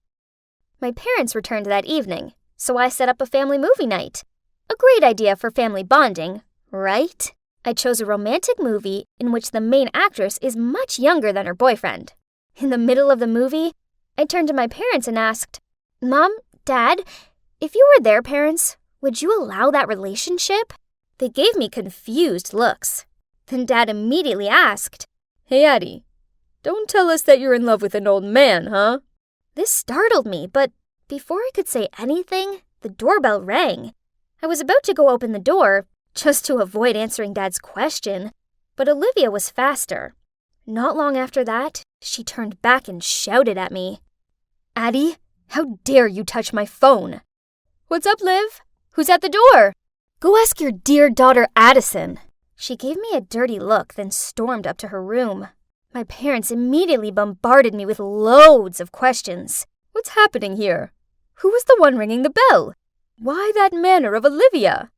My parents returned that evening, so I set up a family movie night. A great idea for family bonding, right? I chose a romantic movie in which the main actress is much younger than her boyfriend. In the middle of the movie, I turned to my parents and asked, Mom, Dad, if you were their parents, would you allow that relationship? They gave me confused looks. Then Dad immediately asked, Hey, Addie, don't tell us that you're in love with an old man, huh? This startled me, but before I could say anything, the doorbell rang. I was about to go open the door, just to avoid answering Dad's question, but Olivia was faster. Not long after that, she turned back and shouted at me. Addie, how dare you touch my phone? What's up, Liv? Who's at the door? Go ask your dear daughter Addison. She gave me a dirty look, then stormed up to her room. My parents immediately bombarded me with loads of questions. What's happening here? Who was the one ringing the bell? Why that manner of Olivia?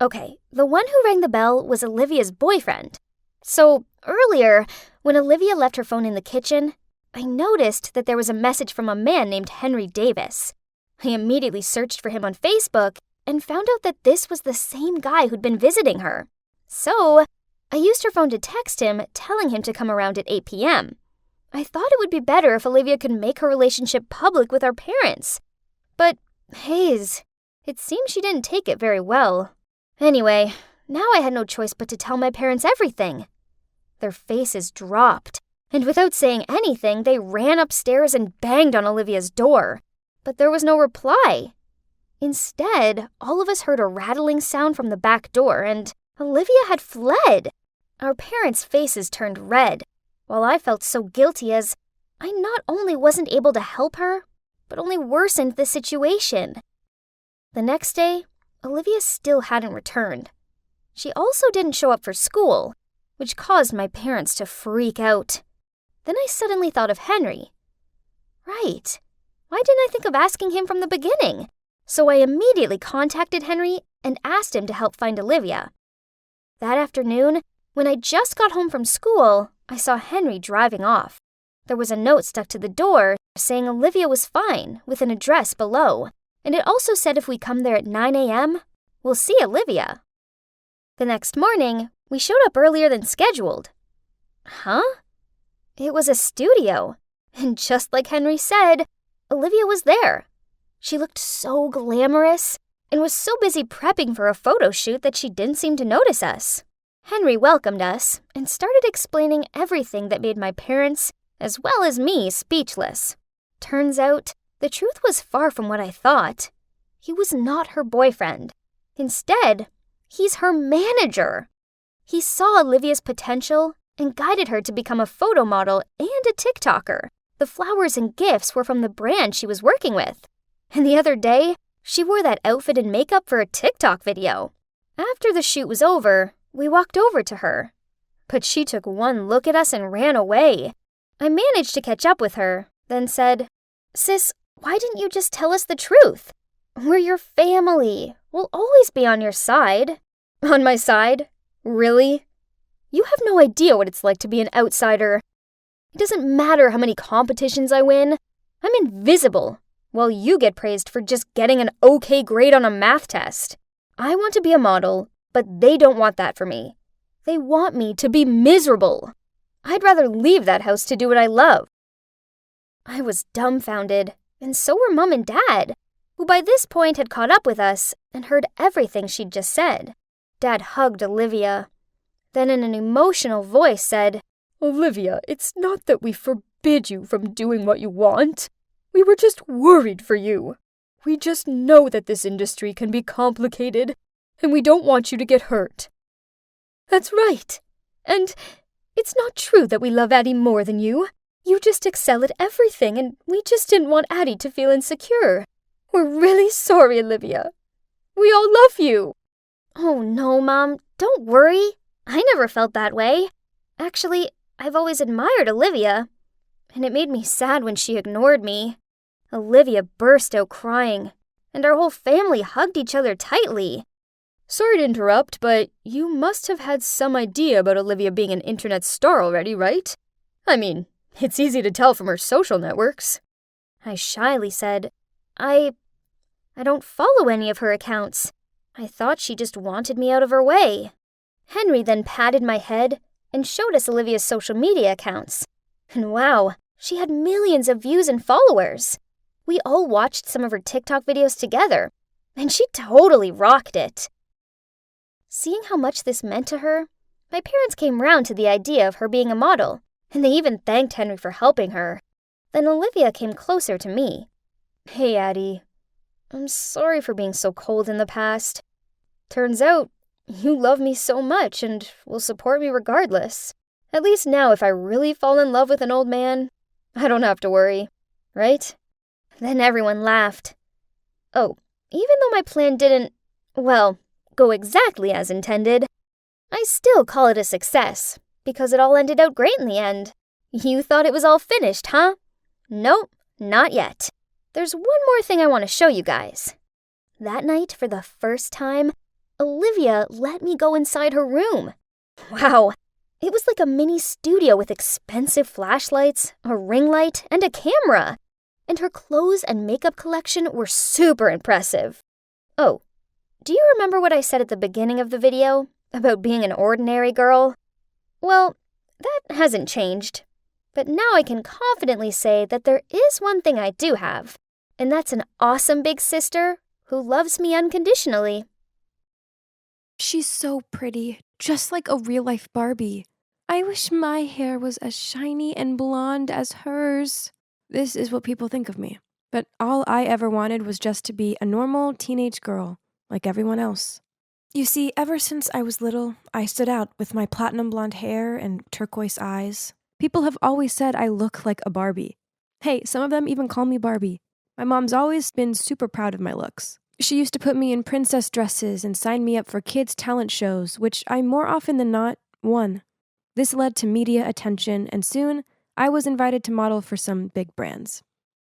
Okay, the one who rang the bell was Olivia's boyfriend. So, earlier, when Olivia left her phone in the kitchen, I noticed that there was a message from a man named Henry Davis. I immediately searched for him on Facebook and found out that this was the same guy who'd been visiting her. So, I used her phone to text him, telling him to come around at 8 p.m. I thought it would be better if Olivia could make her relationship public with our parents. But, Hayes, it seems she didn't take it very well. Anyway, now I had no choice but to tell my parents everything. Their faces dropped, and without saying anything, they ran upstairs and banged on Olivia's door. But there was no reply. Instead, all of us heard a rattling sound from the back door, and Olivia had fled. Our parents' faces turned red, while I felt so guilty as I not only wasn't able to help her, but only worsened the situation. The next day, Olivia still hadn't returned. She also didn't show up for school, which caused my parents to freak out. Then I suddenly thought of Henry. Right, why didn't I think of asking him from the beginning? So I immediately contacted Henry and asked him to help find Olivia. That afternoon, when I just got home from school, I saw Henry driving off. There was a note stuck to the door saying Olivia was fine, with an address below, and it also said if we come there at 9 a.m., we'll see Olivia. The next morning, we showed up earlier than scheduled. Huh? It was a studio, and just like Henry said, Olivia was there. She looked so glamorous and was so busy prepping for a photo shoot that she didn't seem to notice us. Henry welcomed us and started explaining everything that made my parents, as well as me, speechless. Turns out, the truth was far from what I thought. He was not her boyfriend. Instead, he's her manager. He saw Olivia's potential and guided her to become a photo model and a TikToker. The flowers and gifts were from the brand she was working with. And the other day, she wore that outfit and makeup for a TikTok video. After the shoot was over, we walked over to her. But she took one look at us and ran away. I managed to catch up with her, then said, "Sis, why didn't you just tell us the truth? We're your family. We'll always be on your side." On my side? Really? You have no idea what it's like to be an outsider. It doesn't matter how many competitions I win. I'm invisible, while you get praised for just getting an okay grade on a math test. I want to be a model, but they don't want that for me. They want me to be miserable. I'd rather leave that house to do what I love. I was dumbfounded, and so were Mom and Dad, who by this point had caught up with us and heard everything she'd just said. Dad hugged Olivia, then in an emotional voice said, "Olivia, it's not that we forbid you from doing what you want. We were just worried for you. We just know that this industry can be complicated, and we don't want you to get hurt." "That's right. And it's not true that we love Addie more than you. You just excel at everything, and we just didn't want Addie to feel insecure. We're really sorry, Olivia. We all love you." "Oh no, Mom, don't worry. I never felt that way. Actually, I've always admired Olivia, and it made me sad when she ignored me." Olivia burst out crying, and our whole family hugged each other tightly. Sorry to interrupt, but you must have had some idea about Olivia being an internet star already, right? I mean, it's easy to tell from her social networks. I shyly said, I don't follow any of her accounts. I thought she just wanted me out of her way." Henry then patted my head and showed us Olivia's social media accounts. And wow, she had millions of views and followers. We all watched some of her TikTok videos together, and she totally rocked it. Seeing how much this meant to her, my parents came round to the idea of her being a model, and they even thanked Henry for helping her. Then Olivia came closer to me. "Hey, Addie. I'm sorry for being so cold in the past. Turns out, you love me so much and will support me regardless. At least now if I really fall in love with an old man, I don't have to worry, right?" Then everyone laughed. Oh, even though my plan didn't, well, go exactly as intended, I still call it a success, because it all ended out great in the end. You thought it was all finished, huh? Nope, not yet. There's one more thing I want to show you guys. That night, for the first time, Olivia let me go inside her room. Wow, it was like a mini studio with expensive flashlights, a ring light, and a camera. And her clothes and makeup collection were super impressive. Oh, do you remember what I said at the beginning of the video about being an ordinary girl? Well, that hasn't changed. But now I can confidently say that there is one thing I do have, and that's an awesome big sister who loves me unconditionally. She's so pretty, just like a real-life Barbie. I wish my hair was as shiny and blonde as hers. This is what people think of me. But all I ever wanted was just to be a normal teenage girl, like everyone else. You see, ever since I was little, I stood out with my platinum blonde hair and turquoise eyes. People have always said I look like a Barbie. Hey, some of them even call me Barbie. My mom's always been super proud of my looks. She used to put me in princess dresses and sign me up for kids' talent shows, which I more often than not won. This led to media attention, and soon I was invited to model for some big brands.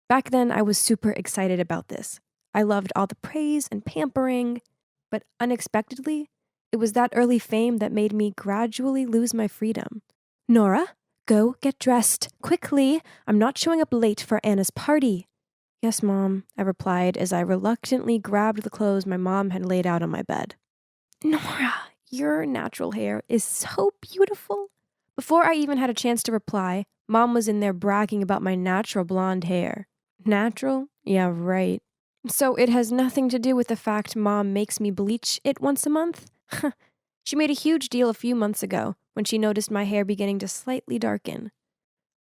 Back then, I was super excited about this. I loved all the praise and pampering, but unexpectedly, it was that early fame that made me gradually lose my freedom. Nora, go get dressed, quickly. I'm not showing up late for Anna's party. Yes, Mom, I replied as I reluctantly grabbed the clothes my mom had laid out on my bed. Nora, your natural hair is so beautiful. Before I even had a chance to reply, Mom was in there bragging about my natural blonde hair. Natural? Yeah, right. So it has nothing to do with the fact Mom makes me bleach it once a month? She made a huge deal a few months ago when she noticed my hair beginning to slightly darken.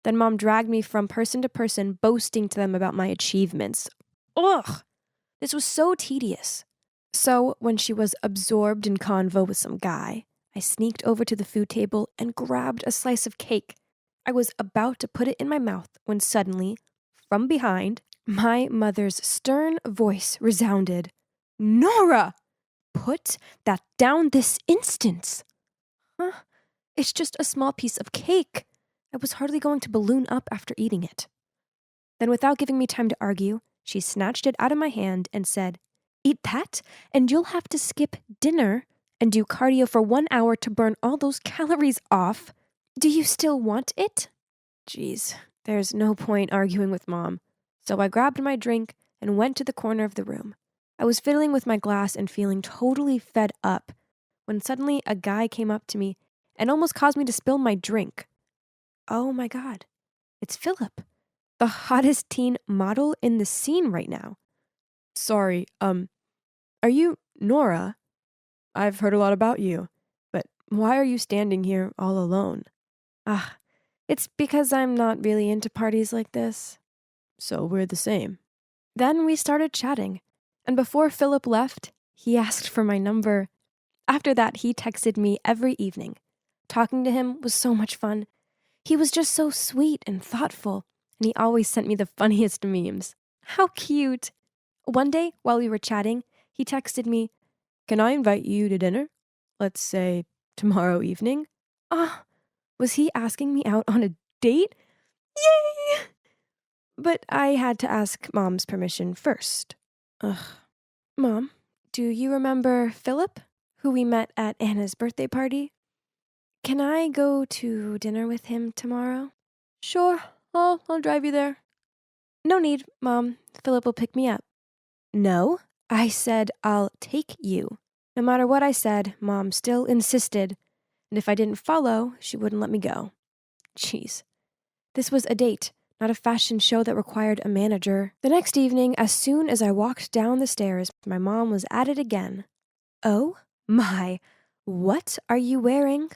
Then Mom dragged me from person to person, boasting to them about my achievements. Ugh! This was so tedious. So, when she was absorbed in convo with some guy, I sneaked over to the food table and grabbed a slice of cake. I was about to put it in my mouth when suddenly, from behind, my mother's stern voice resounded. Nora! Put that down this instant! Huh? It's just a small piece of cake. I was hardly going to balloon up after eating it. Then, without giving me time to argue, she snatched it out of my hand and said, Eat that, and you'll have to skip dinner and do cardio for 1 hour to burn all those calories off. Do you still want it? Geez, there's no point arguing with Mom. So I grabbed my drink and went to the corner of the room. I was fiddling with my glass and feeling totally fed up when suddenly a guy came up to me and almost caused me to spill my drink. Oh my God, it's Philip, the hottest teen model in the scene right now. Sorry, are you Nora? I've heard a lot about you, but why are you standing here all alone? It's because I'm not really into parties like this. So we're the same. Then we started chatting, and before Philip left, he asked for my number. After that, he texted me every evening. Talking to him was so much fun. He was just so sweet and thoughtful, and he always sent me the funniest memes. How cute! One day, while we were chatting, he texted me, Can I invite you to dinner? Let's say tomorrow evening? Was he asking me out on a date? Yay! But I had to ask Mom's permission first. Mom, do you remember Philip, who we met at Anna's birthday party? Can I go to dinner with him tomorrow? Sure, I'll drive you there. No need, Mom. Philip will pick me up. No, I said I'll take you. No matter what I said, Mom still insisted, and if I didn't follow, she wouldn't let me go. Jeez. This was a date, not a fashion show that required a manager. The next evening, as soon as I walked down the stairs, my mom was at it again. Oh my, what are you wearing?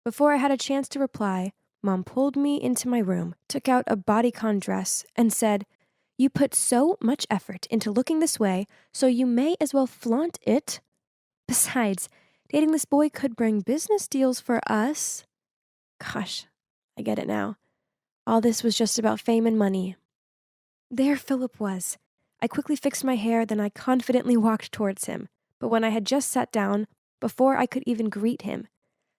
Before I had a chance to reply, Mom pulled me into my room, took out a bodycon dress, and said, You put so much effort into looking this way, so you may as well flaunt it. Besides, dating this boy could bring business deals for us. Gosh, I get it now. All this was just about fame and money. There Philip was. I quickly fixed my hair, then I confidently walked towards him. But when I had just sat down, before I could even greet him,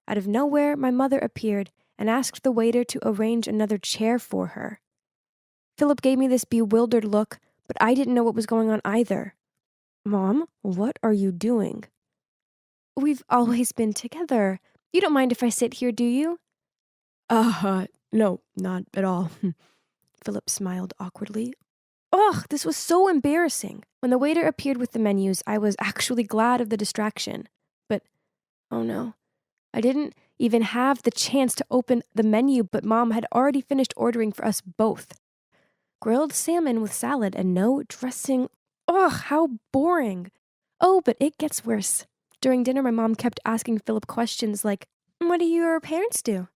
out of nowhere my mother appeared and asked the waiter to arrange another chair for her. Philip gave me this bewildered look, but I didn't know what was going on either. Mom, what are you doing? We've always been together. You don't mind if I sit here, do you? No, not at all. Philip smiled awkwardly. Ugh, this was so embarrassing. When the waiter appeared with the menus, I was actually glad of the distraction. But, oh no, I didn't even have the chance to open the menu, but Mom had already finished ordering for us both. Grilled salmon with salad and no dressing. Ugh, how boring. Oh, but it gets worse. During dinner, my mom kept asking Philip questions like, What do your parents do?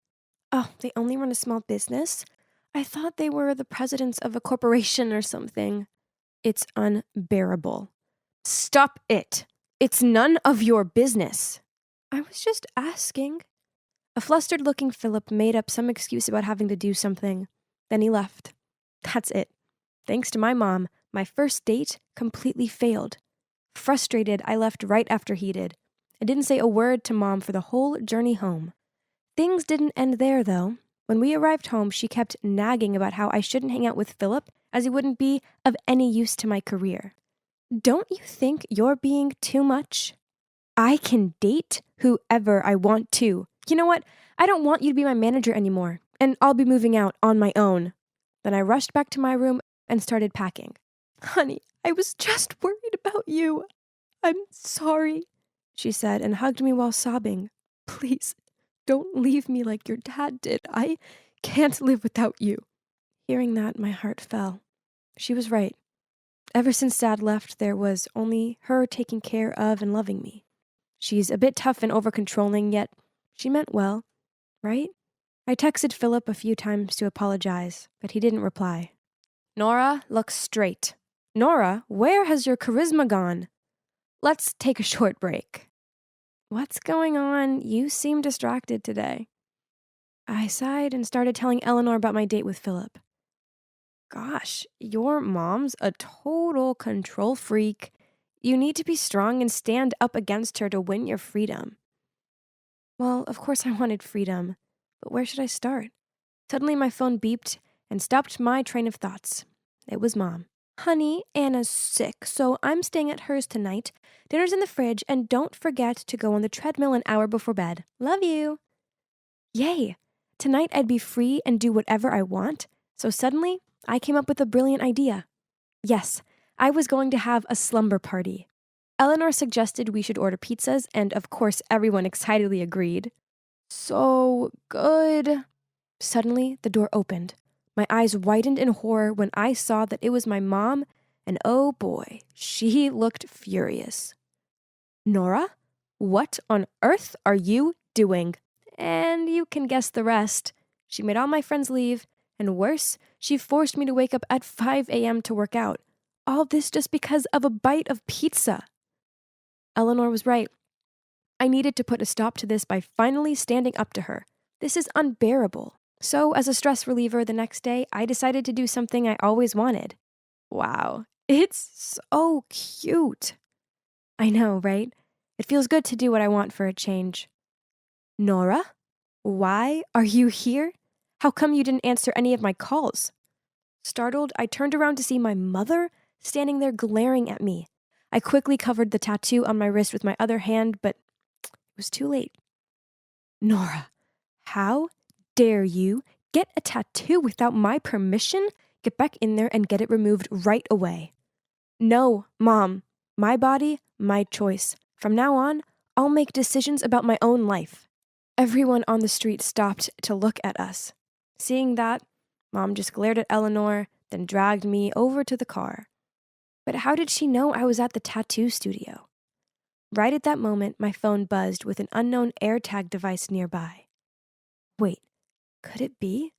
Oh, they only run a small business? I thought they were the presidents of a corporation or something. It's unbearable. Stop it. It's none of your business. I was just asking. A flustered-looking Philip made up some excuse about having to do something. Then he left. That's it. Thanks to my mom, my first date completely failed. Frustrated, I left right after he did. I didn't say a word to Mom for the whole journey home. Things didn't end there, though. When we arrived home, she kept nagging about how I shouldn't hang out with Philip, as he wouldn't be of any use to my career. Don't you think you're being too much? I can date whoever I want to. You know what? I don't want you to be my manager anymore, and I'll be moving out on my own. Then I rushed back to my room and started packing. Honey, I was just worried about you. I'm sorry, she said and hugged me while sobbing. Please, don't leave me like your dad did. I can't live without you. Hearing that, my heart fell. She was right. Ever since Dad left, there was only her taking care of and loving me. She's a bit tough and over-controlling, yet she meant well, right? I texted Philip a few times to apologize, but he didn't reply. Nora, look straight. Nora, where has your charisma gone? Let's take a short break. What's going on? You seem distracted today. I sighed and started telling Eleanor about my date with Philip. Gosh, your mom's a total control freak. You need to be strong and stand up against her to win your freedom. Well, of course I wanted freedom, but where should I start? Suddenly my phone beeped and stopped my train of thoughts. It was Mom. Honey, Anna's sick, so I'm staying at hers tonight. Dinner's in the fridge, and don't forget to go on the treadmill an hour before bed. Love you. Yay! Tonight I'd be free and do whatever I want, so suddenly I came up with a brilliant idea. Yes, I was going to have a slumber party. Eleanor suggested we should order pizzas, and of course everyone excitedly agreed. So good. Suddenly, the door opened. My eyes widened in horror when I saw that it was my mom, and oh boy, she looked furious. Nora, what on earth are you doing? And you can guess the rest. She made all my friends leave, and worse, she forced me to wake up at 5 a.m. to work out. All this just because of a bite of pizza. Eleanor was right. I needed to put a stop to this by finally standing up to her. This is unbearable. So, as a stress reliever the next day, I decided to do something I always wanted. Wow, it's so cute. I know, right? It feels good to do what I want for a change. Nora, why are you here? How come you didn't answer any of my calls? Startled, I turned around to see my mother standing there glaring at me. I quickly covered the tattoo on my wrist with my other hand, but it was too late. Nora, how dare you get a tattoo without my permission? Get back in there and get it removed right away. No, Mom. My body, my choice. From now on, I'll make decisions about my own life. Everyone on the street stopped to look at us. Seeing that, Mom just glared at Eleanor, then dragged me over to the car. But how did she know I was at the tattoo studio? Right at that moment, my phone buzzed with an unknown AirTag device nearby. Wait, could it be?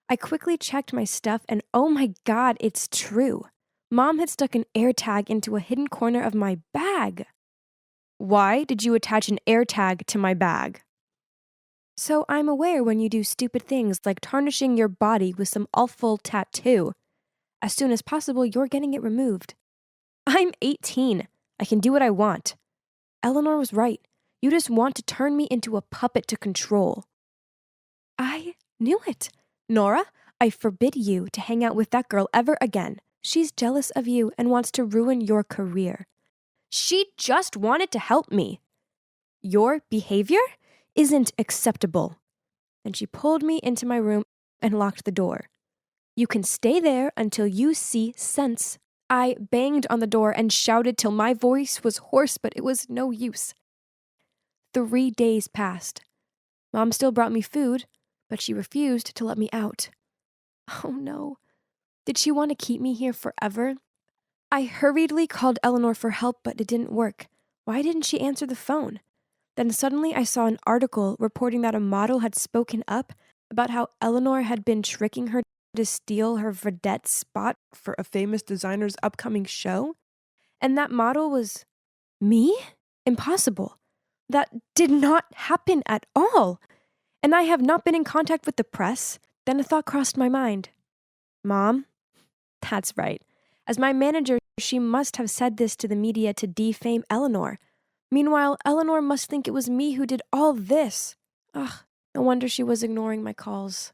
I quickly checked my stuff and oh my God, it's true. Mom had stuck an AirTag into a hidden corner of my bag. Why did you attach an AirTag to my bag? So I'm aware when you do stupid things like tarnishing your body with some awful tattoo. As soon as possible, you're getting it removed. I'm 18. I can do what I want. Eleanor was right. You just want to turn me into a puppet to control. I knew it. Nora, I forbid you to hang out with that girl ever again. She's jealous of you and wants to ruin your career. She just wanted to help me. Your behavior isn't acceptable. Then she pulled me into my room and locked the door. You can stay there until you see sense. I banged on the door and shouted till my voice was hoarse, but it was no use. 3 days passed. Mom still brought me food, but she refused to let me out. Oh no. Did she want to keep me here forever? I hurriedly called Eleanor for help, but it didn't work. Why didn't she answer the phone? Then suddenly I saw an article reporting that a model had spoken up about how Eleanor had been tricking her to steal her vedette spot for a famous designer's upcoming show. And that model was me? Impossible. That did not happen at all. And I have not been in contact with the press. Then a thought crossed my mind. Mom? That's right. As my manager, she must have said this to the media to defame Eleanor. Meanwhile, Eleanor must think it was me who did all this. Ugh, no wonder she was ignoring my calls.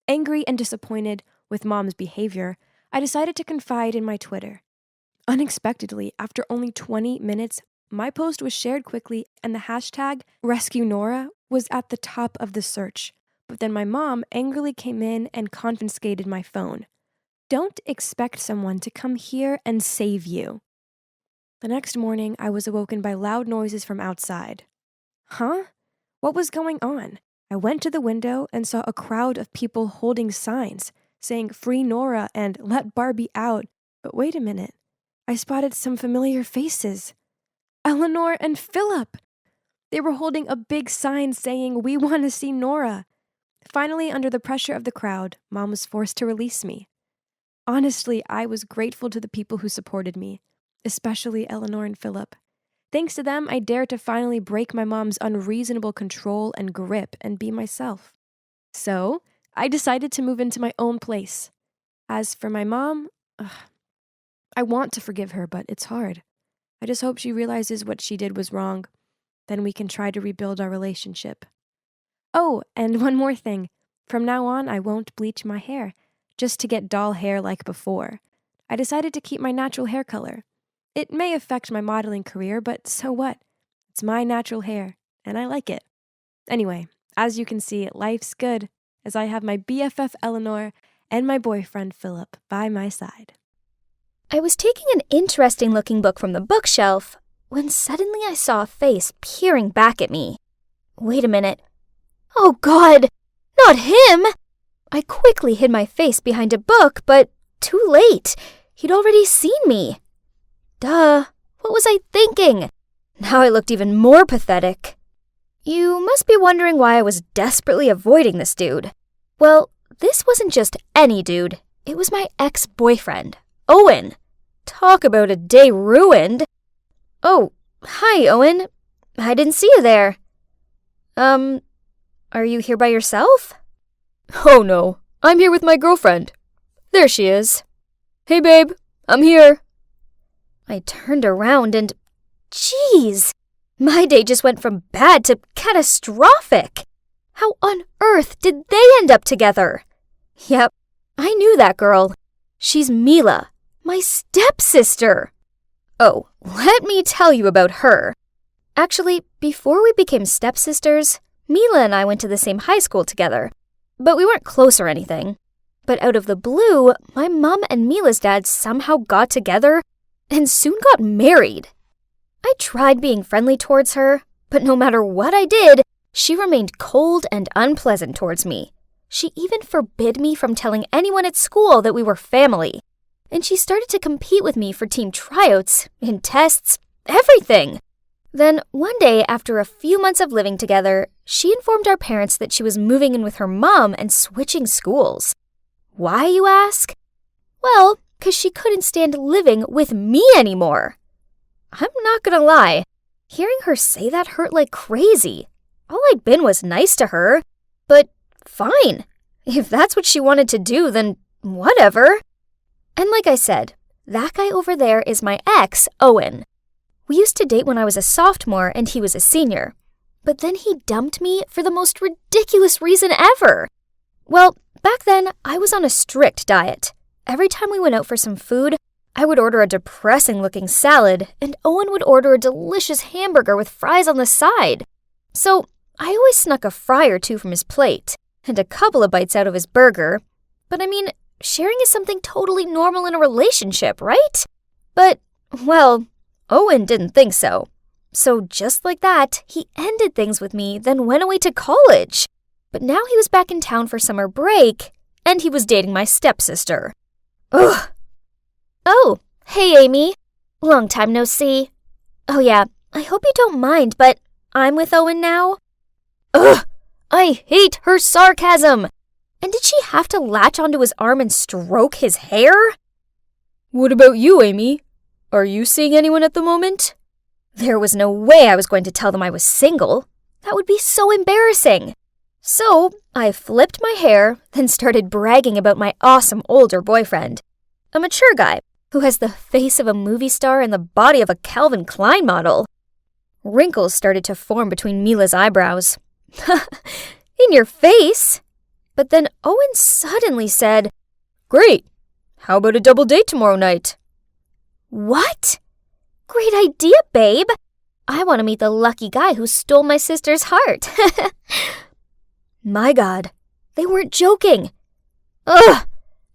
Angry and disappointed with Mom's behavior, I decided to confide in my Twitter. Unexpectedly, after only 20 minutes, my post was shared quickly and the hashtag #RescueNora was at the top of the search. But then my mom angrily came in and confiscated my phone. Don't expect someone to come here and save you. The next morning, I was awoken by loud noises from outside. Huh? What was going on? I went to the window and saw a crowd of people holding signs saying "Free Nora" and "Let Barbie out." But wait a minute. I spotted some familiar faces. Eleanor and Philip. They were holding a big sign saying, "We want to see Nora." Finally, under the pressure of the crowd, Mom was forced to release me. Honestly, I was grateful to the people who supported me, especially Eleanor and Philip. Thanks to them, I dared to finally break my mom's unreasonable control and grip and be myself. So, I decided to move into my own place. As for my mom, I want to forgive her, but it's hard. I just hope she realizes what she did was wrong. Then we can try to rebuild our relationship. Oh, and one more thing. From now on, I won't bleach my hair, just to get doll hair like before. I decided to keep my natural hair color. It may affect my modeling career, but so what? It's my natural hair, and I like it. Anyway, as you can see, life's good, as I have my BFF Eleanor and my boyfriend Philip by my side. I was taking an interesting-looking book from the bookshelf when suddenly I saw a face peering back at me. Wait a minute. Oh, God! Not him! I quickly hid my face behind a book, but too late. He'd already seen me. Duh. What was I thinking? Now I looked even more pathetic. You must be wondering why I was desperately avoiding this dude. Well, this wasn't just any dude. It was my ex-boyfriend, Owen. Talk about a day ruined. Oh, hi, Owen. I didn't see you there. Are you here by yourself? Oh no, I'm here with my girlfriend. There she is. Hey babe, I'm here. I turned around and, geez, my day just went from bad to catastrophic. How on earth did they end up together? Yep, I knew that girl. She's Mila, my stepsister. Oh, let me tell you about her. Actually, before we became stepsisters, Mila and I went to the same high school together, but we weren't close or anything. But out of the blue, my mom and Mila's dad somehow got together and soon got married. I tried being friendly towards her, but no matter what I did, she remained cold and unpleasant towards me. She even forbid me from telling anyone at school that we were family. And she started to compete with me for team tryouts, in tests, everything. Then one day, after a few months of living together, she informed our parents that she was moving in with her mom and switching schools. Why, you ask? Well, because she couldn't stand living with me anymore. I'm not gonna lie, hearing her say that hurt like crazy. All I'd been was nice to her. But fine, if that's what she wanted to do, then whatever. And like I said, that guy over there is my ex, Owen. We used to date when I was a sophomore and he was a senior. But then he dumped me for the most ridiculous reason ever. Well, back then, I was on a strict diet. Every time we went out for some food, I would order a depressing-looking salad, and Owen would order a delicious hamburger with fries on the side. So I always snuck a fry or two from his plate, and a couple of bites out of his burger. But I mean, sharing is something totally normal in a relationship, right? But, well, Owen didn't think so. So just like that, he ended things with me, then went away to college. But now he was back in town for summer break, and he was dating my stepsister. Ugh. Oh, hey Amy. Long time no see. Oh yeah, I hope you don't mind, but I'm with Owen now. Ugh, I hate her sarcasm! And did she have to latch onto his arm and stroke his hair? What about you, Amy? Are you seeing anyone at the moment? There was no way I was going to tell them I was single. That would be so embarrassing. So I flipped my hair, then started bragging about my awesome older boyfriend. A mature guy who has the face of a movie star and the body of a Calvin Klein model. Wrinkles started to form between Mila's eyebrows. In your face? But then Owen suddenly said, Great! How about a double date tomorrow night? What? Great idea, babe! I want to meet the lucky guy who stole my sister's heart. My God, they weren't joking. Ugh!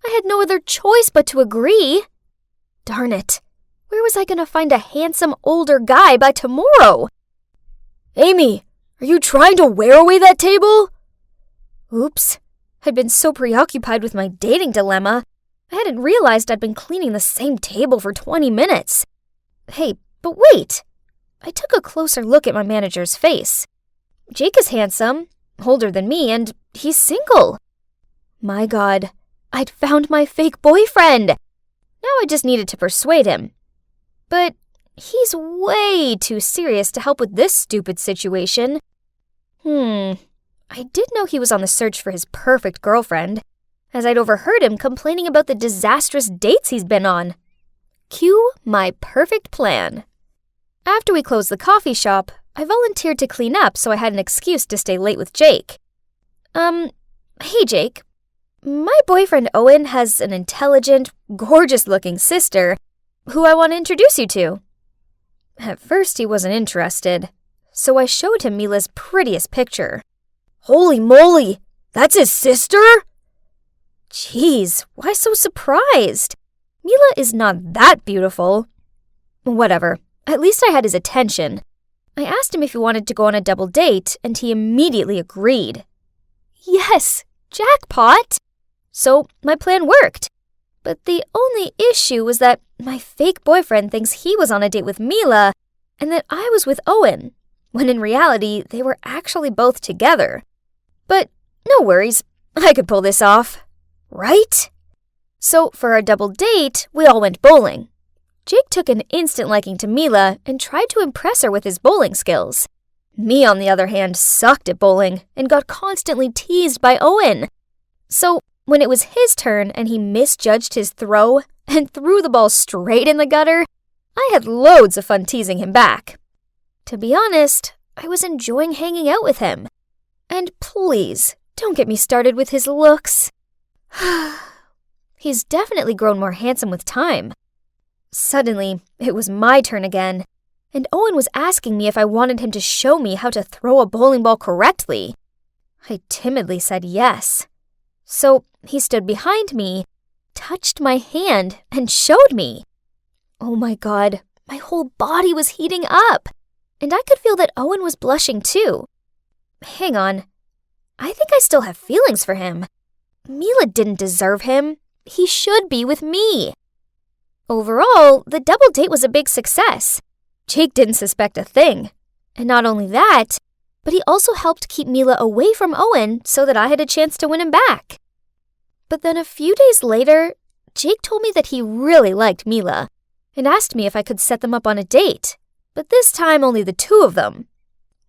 I had no other choice but to agree. Darn it. Where was I going to find a handsome older guy by tomorrow? Amy, are you trying to wear away that table? Oops. I'd been so preoccupied with my dating dilemma, I hadn't realized I'd been cleaning the same table for 20 minutes. Hey, but wait. I took a closer look at my manager's face. Jake is handsome, older than me, and he's single. My God, I'd found my fake boyfriend. Now I just needed to persuade him. But he's way too serious to help with this stupid situation. I did know he was on the search for his perfect girlfriend, as I'd overheard him complaining about the disastrous dates he's been on. Cue my perfect plan. After we closed the coffee shop, I volunteered to clean up so I had an excuse to stay late with Jake. Hey Jake. My boyfriend Owen has an intelligent, gorgeous-looking sister who I want to introduce you to. At first he wasn't interested, so I showed him Mila's prettiest picture. Holy moly! That's his sister? Jeez, why so surprised? Mila is not that beautiful. Whatever, at least I had his attention. I asked him if he wanted to go on a double date, and he immediately agreed. Yes, jackpot! So my plan worked. But the only issue was that my fake boyfriend thinks he was on a date with Mila, and that I was with Owen, when in reality they were actually both together. But no worries, I could pull this off. Right? So for our double date, we all went bowling. Jake took an instant liking to Mila and tried to impress her with his bowling skills. Me, on the other hand, sucked at bowling and got constantly teased by Owen. So when it was his turn and he misjudged his throw and threw the ball straight in the gutter, I had loads of fun teasing him back. To be honest, I was enjoying hanging out with him. And please, don't get me started with his looks. He's definitely grown more handsome with time. Suddenly, it was my turn again, and Owen was asking me if I wanted him to show me how to throw a bowling ball correctly. I timidly said yes. So he stood behind me, touched my hand, and showed me. Oh my God, my whole body was heating up, and I could feel that Owen was blushing too. Hang on, I think I still have feelings for him. Mila didn't deserve him. He should be with me. Overall, the double date was a big success. Jake didn't suspect a thing. And not only that, but he also helped keep Mila away from Owen so that I had a chance to win him back. But then a few days later, Jake told me that he really liked Mila and asked me if I could set them up on a date, but this time only the two of them.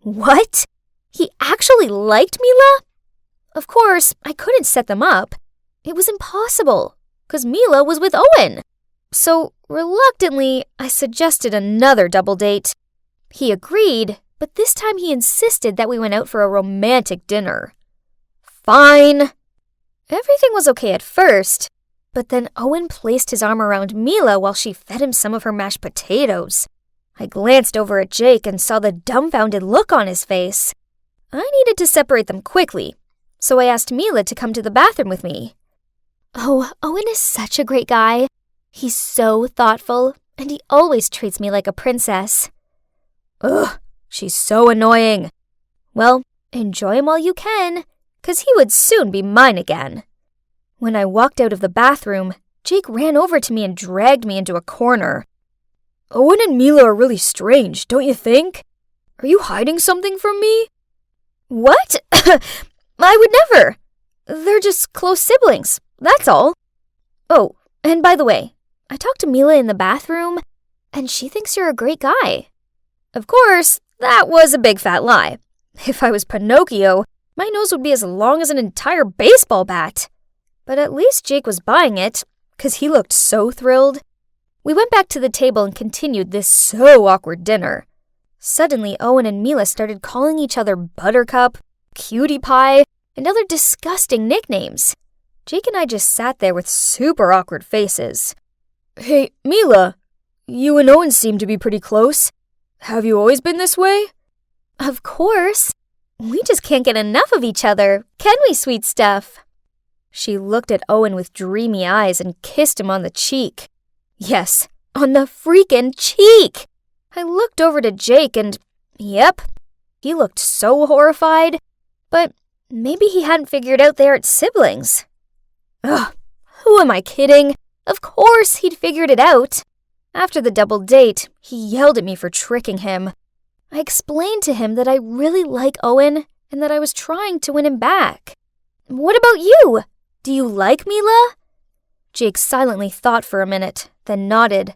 What? He actually liked Mila? Of course, I couldn't set them up. It was impossible, because Mila was with Owen. So, reluctantly, I suggested another double date. He agreed, but this time he insisted that we went out for a romantic dinner. Fine. Everything was okay at first, but then Owen placed his arm around Mila while she fed him some of her mashed potatoes. I glanced over at Jake and saw the dumbfounded look on his face. I needed to separate them quickly, so I asked Mila to come to the bathroom with me. Oh, Owen is such a great guy. He's so thoughtful, and he always treats me like a princess. Ugh, she's so annoying. Well, enjoy him while you can, 'cause he would soon be mine again. When I walked out of the bathroom, Jake ran over to me and dragged me into a corner. Owen and Mila are really strange, don't you think? Are you hiding something from me? What? I would never. They're just close siblings, that's all. Oh, and by the way, I talked to Mila in the bathroom, and she thinks you're a great guy. Of course, that was a big fat lie. If I was Pinocchio, my nose would be as long as an entire baseball bat. But at least Jake was buying it, 'cause he looked so thrilled. We went back to the table and continued this so awkward dinner. Suddenly, Owen and Mila started calling each other Buttercup, Cutie Pie, and other disgusting nicknames. Jake and I just sat there with super awkward faces. Hey, Mila, you and Owen seem to be pretty close. Have you always been this way? Of course. We just can't get enough of each other, can we, sweet stuff? She looked at Owen with dreamy eyes and kissed him on the cheek. Yes, on the freaking cheek! I looked over to Jake and, yep, he looked so horrified, but maybe he hadn't figured out they aren't siblings. Ugh, who am I kidding? Of course he'd figured it out. After the double date, he yelled at me for tricking him. I explained to him that I really like Owen and that I was trying to win him back. What about you? Do you like Mila? Jake silently thought for a minute, then nodded.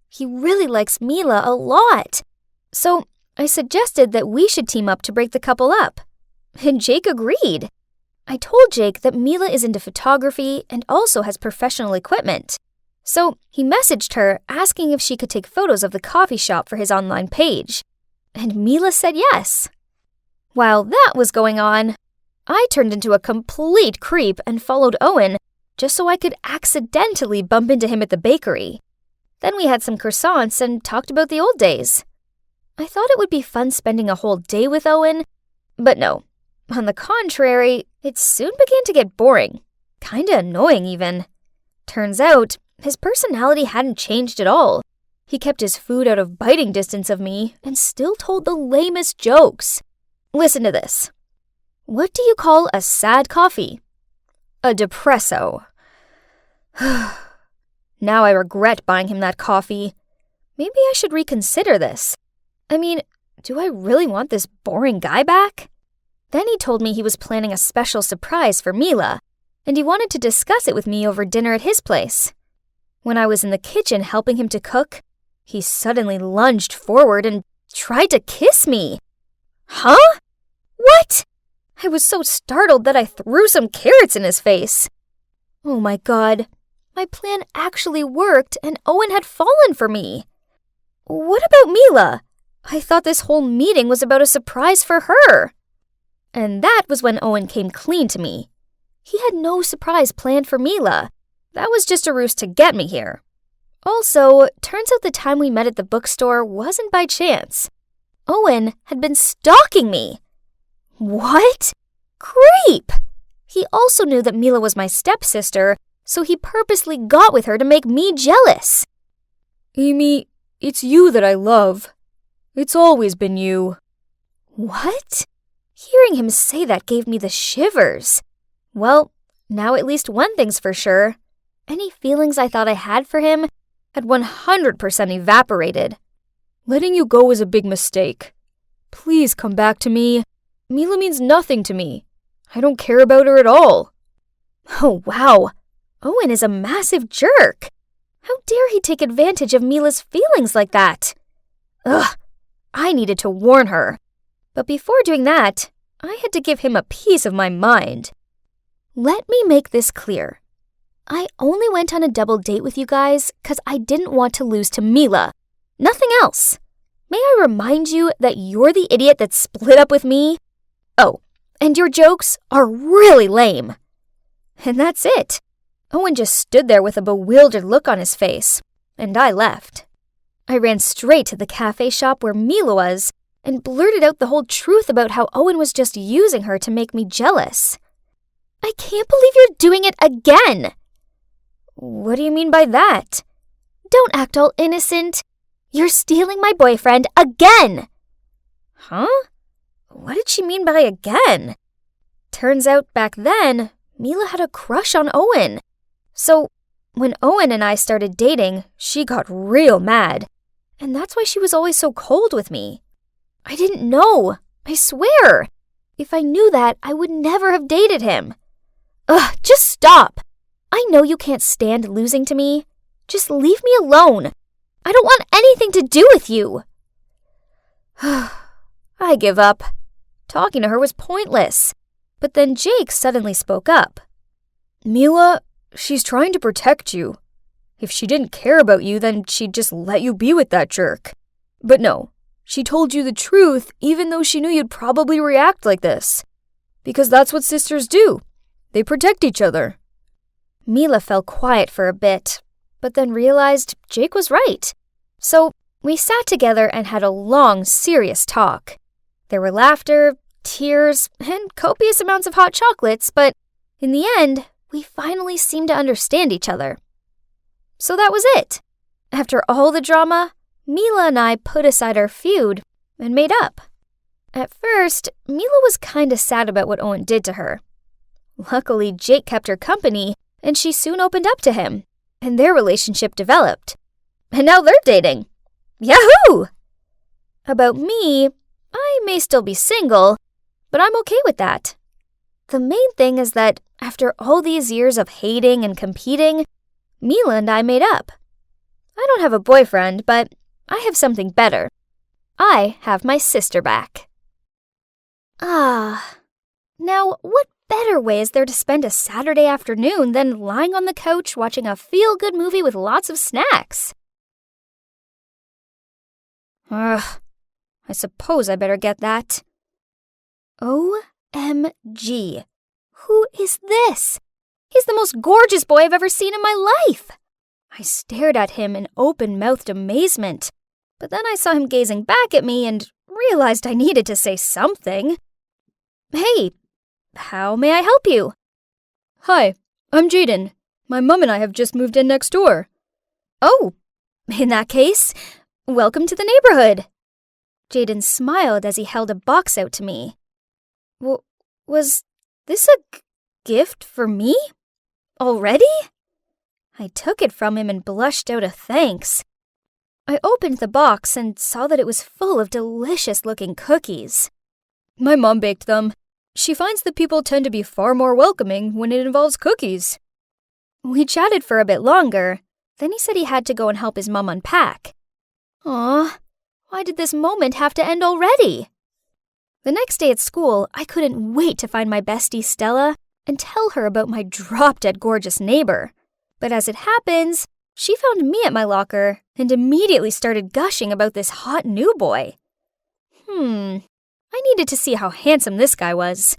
He really likes Mila a lot. So I suggested that we should team up to break the couple up. And Jake agreed. I told Jake that Mila is into photography and also has professional equipment. So he messaged her asking if she could take photos of the coffee shop for his online page. And Mila said yes. While that was going on, I turned into a complete creep and followed Owen just so I could accidentally bump into him at the bakery. Then we had some croissants and talked about the old days. I thought it would be fun spending a whole day with Owen, but no. On the contrary, it soon began to get boring. Kinda annoying even. Turns out, his personality hadn't changed at all. He kept his food out of biting distance of me and still told the lamest jokes. Listen to this. What do you call a sad coffee? A depresso. Now I regret buying him that coffee. Maybe I should reconsider this. I mean, do I really want this boring guy back? Then he told me he was planning a special surprise for Mila, and he wanted to discuss it with me over dinner at his place. When I was in the kitchen helping him to cook, he suddenly lunged forward and tried to kiss me. Huh? What? I was so startled that I threw some carrots in his face. Oh my God. My plan actually worked and Owen had fallen for me. What about Mila? I thought this whole meeting was about a surprise for her. And that was when Owen came clean to me. He had no surprise planned for Mila. That was just a ruse to get me here. Also, turns out the time we met at the bookstore wasn't by chance. Owen had been stalking me. What? Creep! He also knew that Mila was my stepsister, so he purposely got with her to make me jealous. Amy, it's you that I love. It's always been you. What? Hearing him say that gave me the shivers. Well, now at least one thing's for sure. Any feelings I thought I had for him had 100% evaporated. Letting you go was a big mistake. Please come back to me. Mila means nothing to me. I don't care about her at all. Oh, wow. Owen is a massive jerk. How dare he take advantage of Mila's feelings like that? Ugh, I needed to warn her. But before doing that, I had to give him a piece of my mind. Let me make this clear. I only went on a double date with you guys because I didn't want to lose to Mila. Nothing else. May I remind you that you're the idiot that split up with me? Oh, and your jokes are really lame. And that's it. Owen just stood there with a bewildered look on his face, and I left. I ran straight to the cafe shop where Mila was and blurted out the whole truth about how Owen was just using her to make me jealous. I can't believe you're doing it again. What do you mean by that? Don't act all innocent. You're stealing my boyfriend again. Huh? What did she mean by again? Turns out back then, Mila had a crush on Owen. So, when Owen and I started dating, she got real mad. And that's why she was always so cold with me. I didn't know. I swear. If I knew that, I would never have dated him. Ugh, just stop. I know you can't stand losing to me. Just leave me alone. I don't want anything to do with you. I give up. Talking to her was pointless. But then Jake suddenly spoke up. Mila, she's trying to protect you. If she didn't care about you, then she'd just let you be with that jerk. But no, she told you the truth even though she knew you'd probably react like this. Because that's what sisters do. They protect each other. Mila fell quiet for a bit, but then realized Jake was right. So we sat together and had a long, serious talk. There were laughter, tears, and copious amounts of hot chocolates, but in the end, we finally seemed to understand each other. So that was it. After all the drama, Mila and I put aside our feud and made up. At first, Mila was kinda sad about what Owen did to her. Luckily, Jake kept her company, and she soon opened up to him, and their relationship developed. And now they're dating. Yahoo! About me, I may still be single, but I'm okay with that. The main thing is that after all these years of hating and competing, Mila and I made up. I don't have a boyfriend, but I have something better. I have my sister back. Now what better way is there to spend a Saturday afternoon than lying on the couch watching a feel-good movie with lots of snacks? I suppose I better get that. OMG. Who is this? He's the most gorgeous boy I've ever seen in my life. I stared at him in open-mouthed amazement, but then I saw him gazing back at me and realized I needed to say something. Hey, how may I help you? Hi, I'm Jaden. My mom and I have just moved in next door. Oh, in that case, welcome to the neighborhood. Jaden smiled as he held a box out to me. Was this a gift for me? Already? I took it from him and blushed out a thanks. I opened the box and saw that it was full of delicious-looking cookies. My mom baked them. She finds that people tend to be far more welcoming when it involves cookies. We chatted for a bit longer. Then he said he had to go and help his mom unpack. Aw, why did this moment have to end already? The next day at school, I couldn't wait to find my bestie Stella and tell her about my drop-dead gorgeous neighbor. But as it happens, she found me at my locker and immediately started gushing about this hot new boy. I needed to see how handsome this guy was.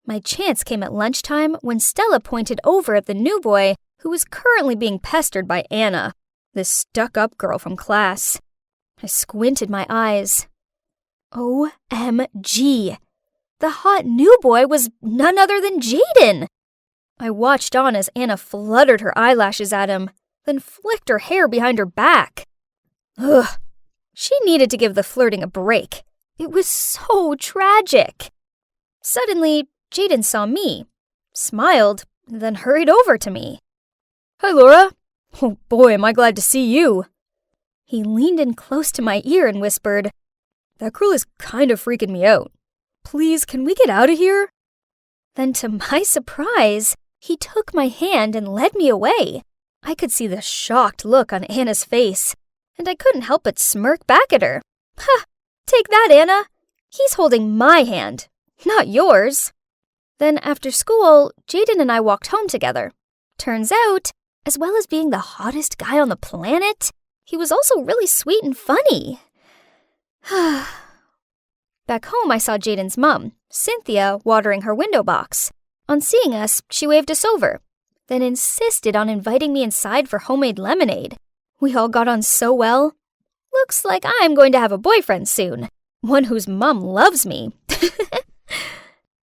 My chance came at lunchtime when Stella pointed over at the new boy who was currently being pestered by Anna, this stuck-up girl from class. I squinted my eyes. OMG! The hot new boy was none other than Jaden! I watched on as Anna fluttered her eyelashes at him, then flicked her hair behind her back. Ugh! She needed to give the flirting a break. It was so tragic. Suddenly, Jaden saw me, smiled, then hurried over to me. Hi, Laura. Oh boy, am I glad to see you. He leaned in close to my ear and whispered, That girl is kind of freaking me out. Please, can we get out of here? Then to my surprise, he took my hand and led me away. I could see the shocked look on Anna's face, and I couldn't help but smirk back at her. Ha! Take that, Anna. He's holding my hand, not yours. Then after school, Jaden and I walked home together. Turns out, as well as being the hottest guy on the planet, he was also really sweet and funny. Back home, I saw Jaden's mom, Cynthia, watering her window box. On seeing us, she waved us over, then insisted on inviting me inside for homemade lemonade. We all got on so well. Looks like I'm going to have a boyfriend soon, one whose mom loves me.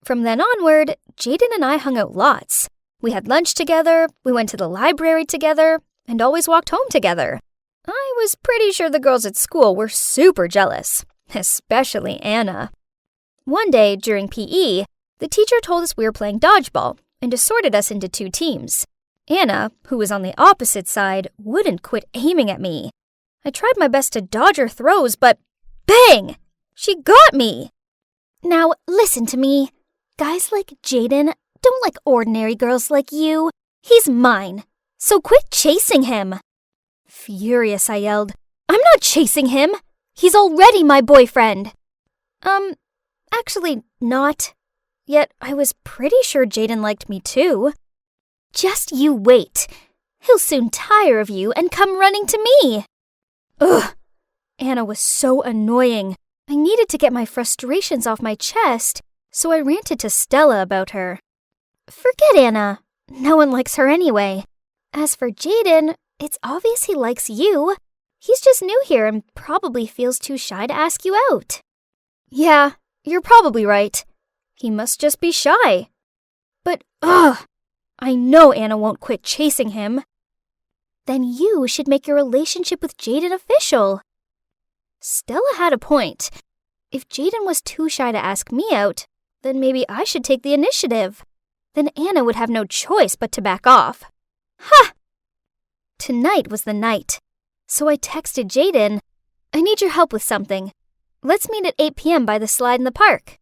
From then onward, Jaden and I hung out lots. We had lunch together, we went to the library together, and always walked home together. I was pretty sure the girls at school were super jealous, especially Anna. One day during PE, the teacher told us we were playing dodgeball and assorted us into 2 teams. Anna, who was on the opposite side, wouldn't quit aiming at me. I tried my best to dodge her throws, but bang! She got me! Now, listen to me. Guys like Jaden don't like ordinary girls like you. He's mine. So quit chasing him. Furious, I yelled. I'm not chasing him. He's already my boyfriend. Actually, not. Yet I was pretty sure Jaden liked me too. Just you wait. He'll soon tire of you and come running to me. Ugh. Anna was so annoying. I needed to get my frustrations off my chest, so I ranted to Stella about her. Forget Anna. No one likes her anyway. As for Jaden, it's obvious he likes you. He's just new here and probably feels too shy to ask you out. Yeah, you're probably right. He must just be shy. But, I know Anna won't quit chasing him. Then you should make your relationship with Jaden official. Stella had a point. If Jaden was too shy to ask me out, then maybe I should take the initiative. Then Anna would have no choice but to back off. Ha! Tonight was the night. So I texted Jaden, I need your help with something. Let's meet at 8 p.m. by the slide in the park.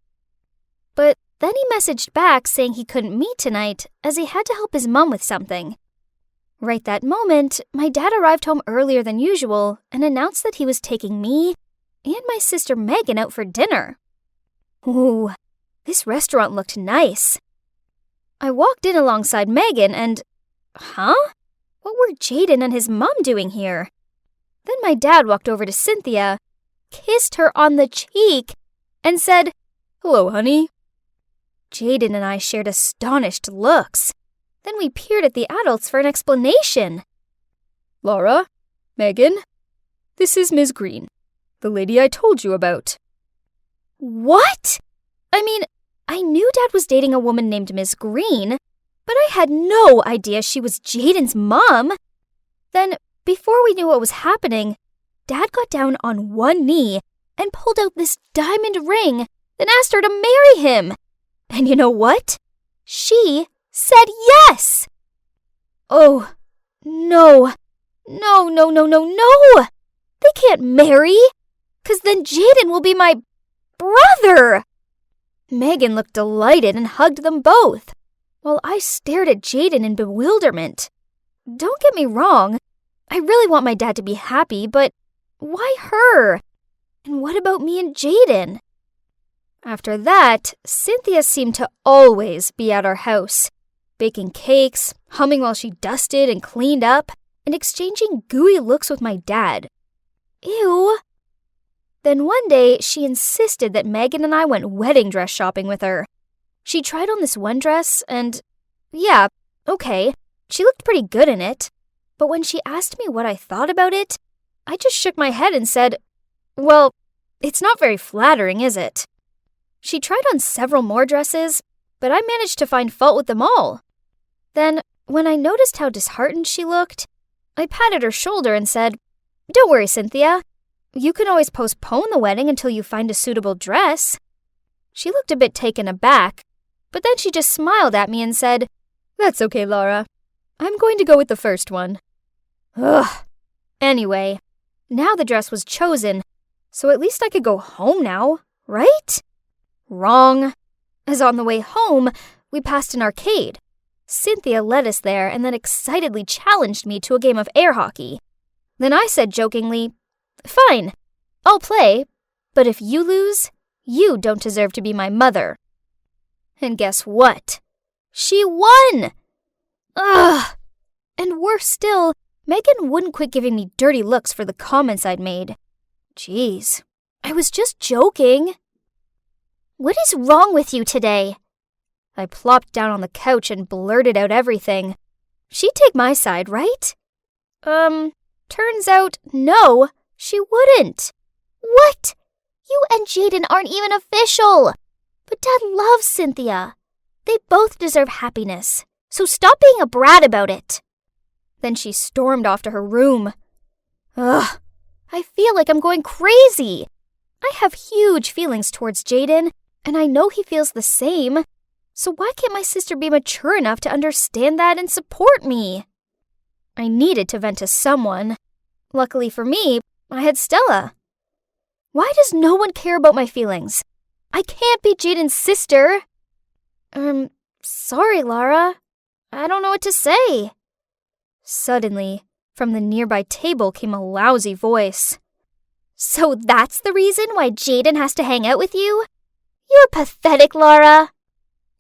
But then he messaged back saying he couldn't meet tonight as he had to help his mom with something. Right that moment, my dad arrived home earlier than usual and announced that he was taking me and my sister Megan out for dinner. Ooh, this restaurant looked nice. I walked in alongside Megan and... Huh? What were Jaden and his mom doing here? Then my dad walked over to Cynthia, kissed her on the cheek, and said, Hello, honey. Jaden and I shared astonished looks. Then we peered at the adults for an explanation. Laura, Megan, this is Ms. Green, the lady I told you about. What? I mean, I knew Dad was dating a woman named Ms. Green, but I had no idea she was Jaden's mom. Then, before we knew what was happening, Dad got down on one knee and pulled out this diamond ring, then asked her to marry him. And you know what? She said yes! Oh, no. No. They can't marry, 'cause then Jaden will be my brother. Megan looked delighted and hugged them both, while I stared at Jaden in bewilderment. Don't get me wrong, I really want my dad to be happy, but why her? And what about me and Jaden? After that, Cynthia seemed to always be at our house, baking cakes, humming while she dusted and cleaned up, and exchanging gooey looks with my dad. Ew. Then one day, she insisted that Megan and I went wedding dress shopping with her. She tried on this one dress and, yeah, okay, she looked pretty good in it. But when she asked me what I thought about it, I just shook my head and said, well, it's not very flattering, is it? She tried on several more dresses, but I managed to find fault with them all. Then, when I noticed how disheartened she looked, I patted her shoulder and said, Don't worry, Cynthia. You can always postpone the wedding until you find a suitable dress. She looked a bit taken aback, but then she just smiled at me and said, That's okay, Laura. I'm going to go with the first one. Ugh. Anyway, now the dress was chosen, so at least I could go home now, right? Wrong. As on the way home, we passed an arcade. Cynthia led us there and then excitedly challenged me to a game of air hockey. Then I said jokingly, Fine, I'll play, but if you lose, you don't deserve to be my mother. And guess what? She won! Ugh! And worse still, Megan wouldn't quit giving me dirty looks for the comments I'd made. Jeez, I was just joking. What is wrong with you today? I plopped down on the couch and blurted out everything. She'd take my side, right? Turns out, no, she wouldn't. What? You and Jaden aren't even official. But Dad loves Cynthia. They both deserve happiness, so stop being a brat about it. Then she stormed off to her room. Ugh, I feel like I'm going crazy. I have huge feelings towards Jaden, and I know he feels the same. So why can't my sister be mature enough to understand that and support me? I needed to vent to someone. Luckily for me, I had Stella. Why does no one care about my feelings? I can't be Jaden's sister. Sorry, Lara. I don't know what to say. Suddenly, from the nearby table came a lousy voice. So that's the reason why Jaden has to hang out with you? You're pathetic, Lara.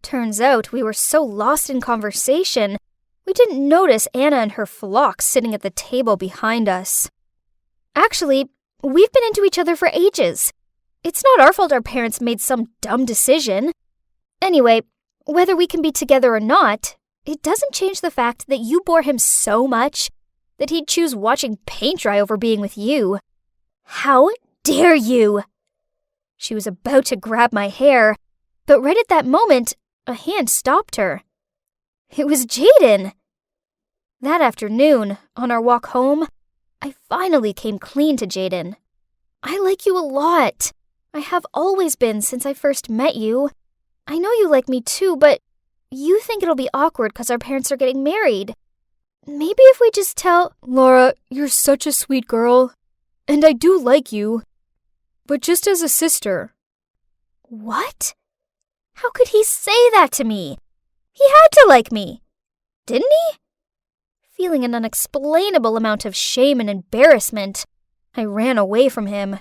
Turns out we were so lost in conversation, we didn't notice Anna and her flock sitting at the table behind us. Actually, we've been into each other for ages. It's not our fault our parents made some dumb decision. Anyway, whether we can be together or not, it doesn't change the fact that you bore him so much that he'd choose watching paint dry over being with you. How dare you? She was about to grab my hair, but right at that moment, a hand stopped her. It was Jaden. That afternoon, on our walk home, I finally came clean to Jaden. I like you a lot. I have always been since I first met you. I know you like me too, but you think it'll be awkward because our parents are getting married. Maybe if we just tell... Laura, you're such a sweet girl, and I do like you, but just as a sister. What? How could he say that to me? He had to like me, didn't he? Feeling an unexplainable amount of shame and embarrassment, I ran away from him.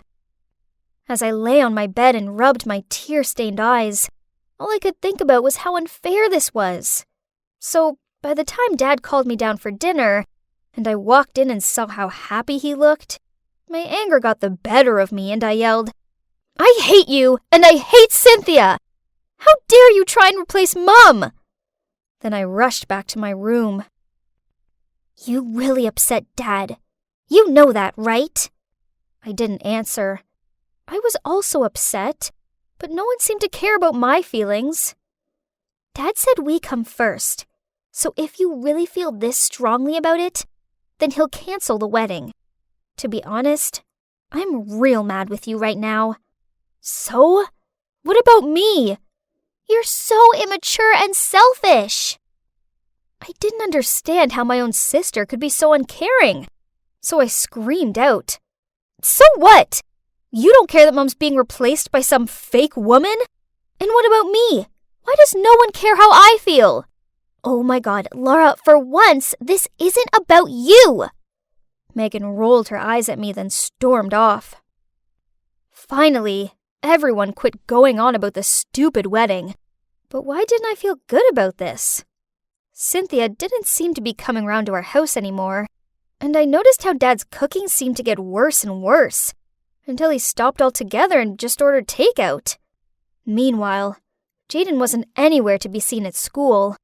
As I lay on my bed and rubbed my tear-stained eyes, all I could think about was how unfair this was. So, by the time Dad called me down for dinner, and I walked in and saw how happy he looked, my anger got the better of me and I yelled, "I hate you, and I hate Cynthia! How dare you try and replace Mom?" Then I rushed back to my room. You really upset Dad. You know that, right? I didn't answer. I was also upset, but no one seemed to care about my feelings. Dad said we come first, so if you really feel this strongly about it, then he'll cancel the wedding. To be honest, I'm real mad with you right now. So? What about me? You're so immature and selfish. I didn't understand how my own sister could be so uncaring, so I screamed out. So what? You don't care that Mom's being replaced by some fake woman? And what about me? Why does no one care how I feel? Oh my God, Laura, for once, this isn't about you. Megan rolled her eyes at me, then stormed off. Finally, everyone quit going on about the stupid wedding. But why didn't I feel good about this? Cynthia didn't seem to be coming round to our house anymore, and I noticed how Dad's cooking seemed to get worse and worse, until he stopped altogether and just ordered takeout. Meanwhile, Jaden wasn't anywhere to be seen at school.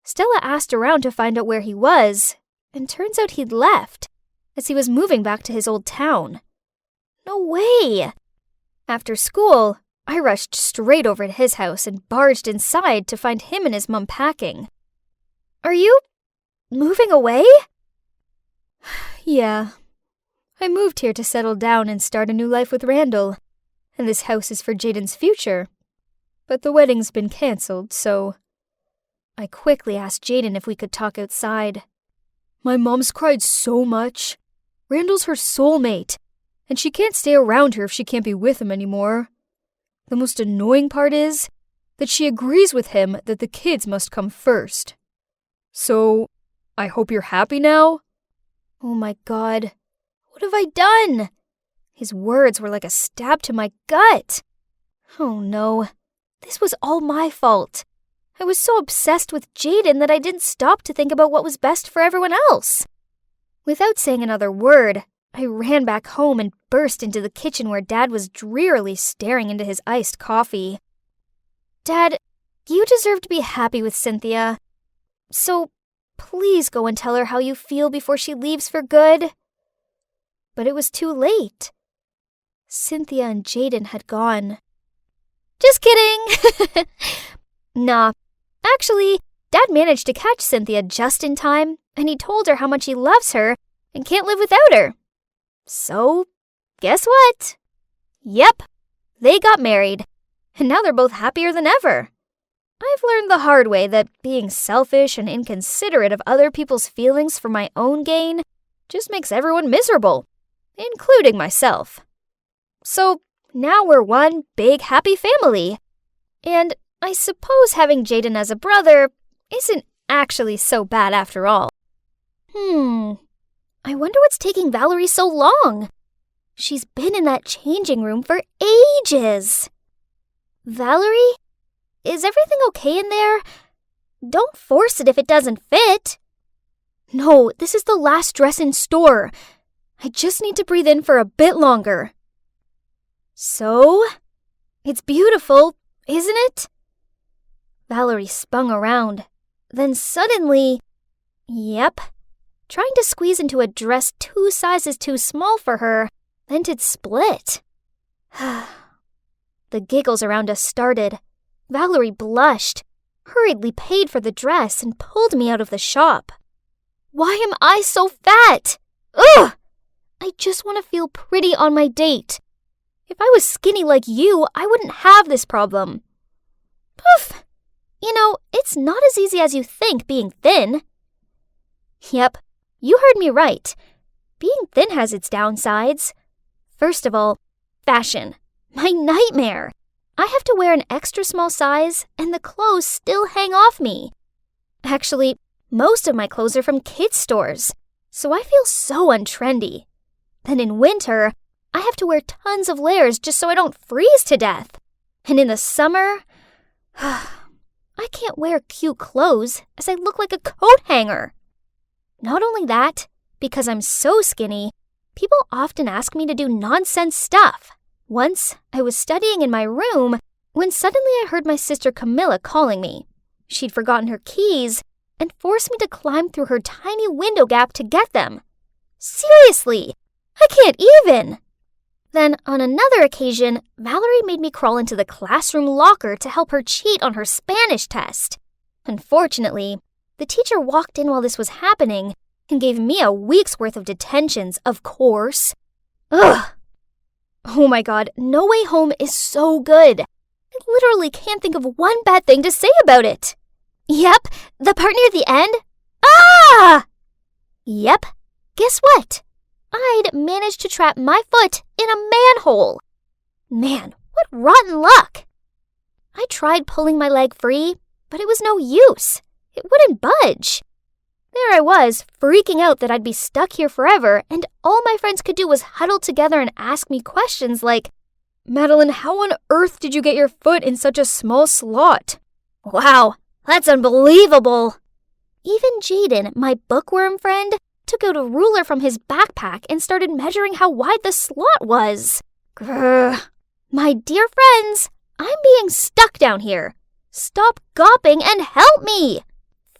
Stella asked around to find out where he was, and turns out he'd left, as he was moving back to his old town. No way! After school, I rushed straight over to his house and barged inside to find him and his mom packing. Are you moving away? Yeah. I moved here to settle down and start a new life with Randall, and this house is for Jaden's future. But the wedding's been cancelled, so... I quickly asked Jaden if we could talk outside. My mom's cried so much. Randall's her soulmate, and she can't stay around her if she can't be with him anymore. The most annoying part is that she agrees with him that the kids must come first. So, I hope you're happy now? Oh my God, what have I done? His words were like a stab to my gut. Oh no, this was all my fault. I was so obsessed with Jaden that I didn't stop to think about what was best for everyone else. Without saying another word, I ran back home and burst into the kitchen where Dad was drearily staring into his iced coffee. Dad, you deserve to be happy with Cynthia. So, please go and tell her how you feel before she leaves for good. But it was too late. Cynthia and Jaden had gone. Just kidding! Nah, actually, Dad managed to catch Cynthia just in time, and he told her how much he loves her and can't live without her. So, guess what? Yep, they got married, and now they're both happier than ever. I've learned the hard way that being selfish and inconsiderate of other people's feelings for my own gain just makes everyone miserable, including myself. So, Now we're one big happy family. And I suppose having Jaden as a brother isn't actually so bad after all. I wonder what's taking Valerie so long. She's been in that changing room for ages. Valerie? Is everything okay in there? Don't force it if it doesn't fit. No, this is the last dress in store. I just need to breathe in for a bit longer. So? It's beautiful, isn't it? Valerie spun around. Then suddenly, yep, trying to squeeze into a dress 2 sizes too small for her, then it split. The giggles around us started. Valerie blushed, hurriedly paid for the dress, and pulled me out of the shop. Why am I so fat? Ugh! I just want to feel pretty on my date. If I was skinny like you, I wouldn't have this problem. Poof! You know, it's not as easy as you think being thin. Yep, you heard me right. Being thin has its downsides. First of all, fashion. My nightmare. I have to wear an extra small size, and the clothes still hang off me. Actually, most of my clothes are from kids' stores, so I feel so untrendy. Then in winter, I have to wear tons of layers just so I don't freeze to death. And in the summer, I can't wear cute clothes as I look like a coat hanger. Not only that, because I'm so skinny, people often ask me to do nonsense stuff. Once, I was studying in my room when suddenly I heard my sister Camilla calling me. She'd forgotten her keys and forced me to climb through her tiny window gap to get them. Seriously, I can't even. Then, on another occasion, Valerie made me crawl into the classroom locker to help her cheat on her Spanish test. Unfortunately, the teacher walked in while this was happening and gave me a week's worth of detentions, of course. Ugh! Oh my god, No Way Home is so good. I literally can't think of one bad thing to say about it. Yep, the part near the end. Ah! Yep, guess what? I'd managed to trap my foot in a manhole. Man, what rotten luck! I tried pulling my leg free, but it was no use. It wouldn't budge. There I was, freaking out that I'd be stuck here forever, and all my friends could do was huddle together and ask me questions like, Madeline, how on earth did you get your foot in such a small slot? Wow, that's unbelievable! Even Jaden, my bookworm friend, took out a ruler from his backpack and started measuring how wide the slot was. Grr. My dear friends, I'm being stuck down here. Stop gawping and help me!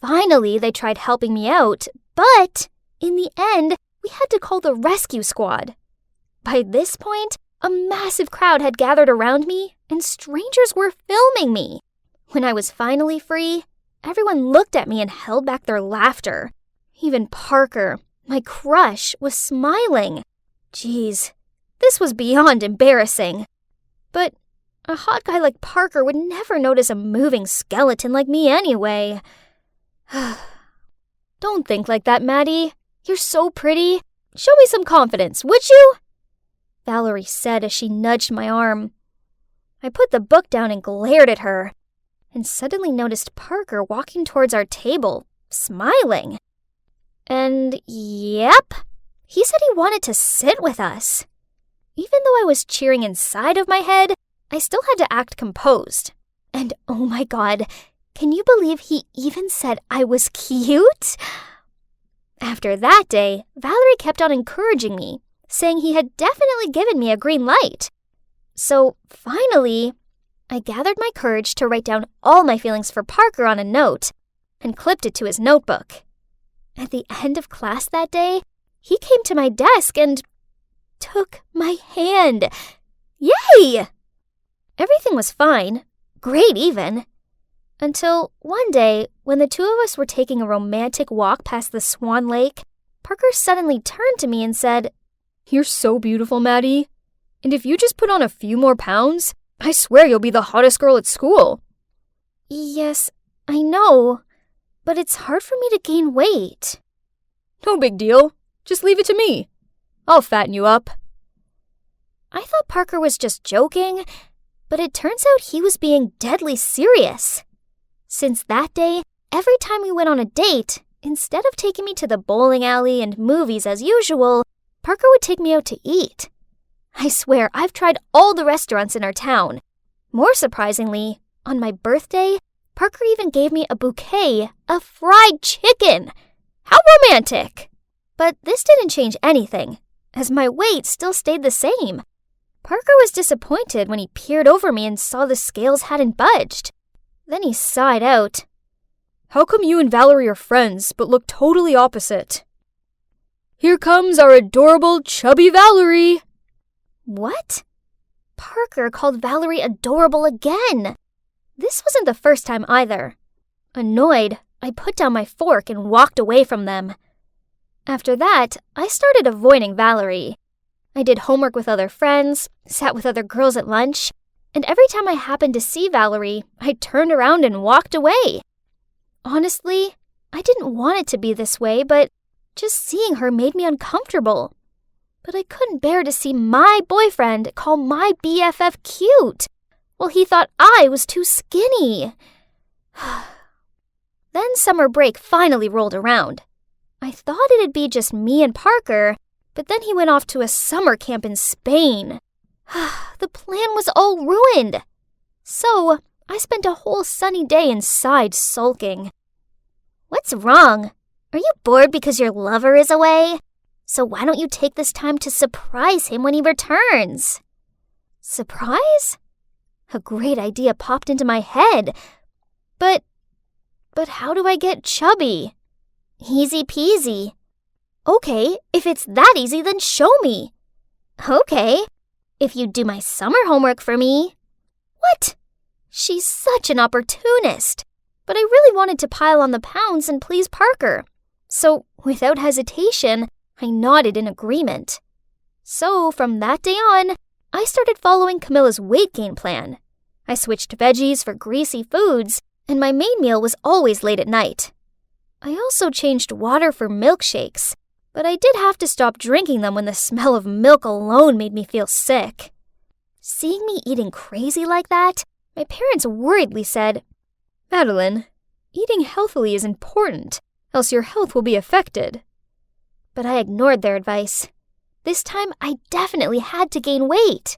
Finally, they tried helping me out, but in the end, we had to call the rescue squad. By this point, a massive crowd had gathered around me, and strangers were filming me. When I was finally free, everyone looked at me and held back their laughter. Even Parker, my crush, was smiling. Geez, this was beyond embarrassing. But a hot guy like Parker would never notice a moving skeleton like me anyway. Don't think like that, Maddie. You're so pretty. Show me some confidence, would you? Valerie said as she nudged my arm. I put the book down and glared at her, and suddenly noticed Parker walking towards our table, smiling. And yep, he said he wanted to sit with us. Even though I was cheering inside of my head, I still had to act composed. And oh my god, can you believe he even said I was cute? After that day, Valerie kept on encouraging me, saying he had definitely given me a green light. So finally, I gathered my courage to write down all my feelings for Parker on a note and clipped it to his notebook. At the end of class that day, he came to my desk and took my hand. Yay! Everything was fine, great even. Until one day, when the two of us were taking a romantic walk past the Swan Lake, Parker suddenly turned to me and said, "You're so beautiful, Maddie. And if you just put on a few more pounds, I swear you'll be the hottest girl at school." Yes, I know, but it's hard for me to gain weight. No big deal. Just leave it to me. I'll fatten you up. I thought Parker was just joking, but it turns out he was being deadly serious. Since that day, every time we went on a date, instead of taking me to the bowling alley and movies as usual, Parker would take me out to eat. I swear, I've tried all the restaurants in our town. More surprisingly, on my birthday, Parker even gave me a bouquet of fried chicken. How romantic! But this didn't change anything, as my weight still stayed the same. Parker was disappointed when he peered over me and saw the scales hadn't budged. Then he sighed out. How come you and Valerie are friends, but look totally opposite? Here comes our adorable, chubby Valerie. What? Parker called Valerie adorable again. This wasn't the first time either. Annoyed, I put down my fork and walked away from them. After that, I started avoiding Valerie. I did homework with other friends, sat with other girls at lunch, and every time I happened to see Valerie, I turned around and walked away. Honestly, I didn't want it to be this way, but just seeing her made me uncomfortable. But I couldn't bear to see my boyfriend call my BFF cute. Well, he thought I was too skinny. Then summer break finally rolled around. I thought it'd be just me and Parker, but then he went off to a summer camp in Spain. The plan was all ruined. So I spent a whole sunny day inside sulking. What's wrong? Are you bored because your lover is away? So why don't you take this time to surprise him when he returns? Surprise? A great idea popped into my head. But how do I get chubby? Easy peasy. Okay, if it's that easy, then show me. Okay, if you do my summer homework for me. What? She's such an opportunist. But I really wanted to pile on the pounds and please Parker. So, without hesitation, I nodded in agreement. So, from that day on, I started following Camilla's weight gain plan. I switched veggies for greasy foods, and my main meal was always late at night. I also changed water for milkshakes, but I did have to stop drinking them when the smell of milk alone made me feel sick. Seeing me eating crazy like that, my parents worriedly said, Madeline, eating healthily is important, else your health will be affected. But I ignored their advice. This time, I definitely had to gain weight.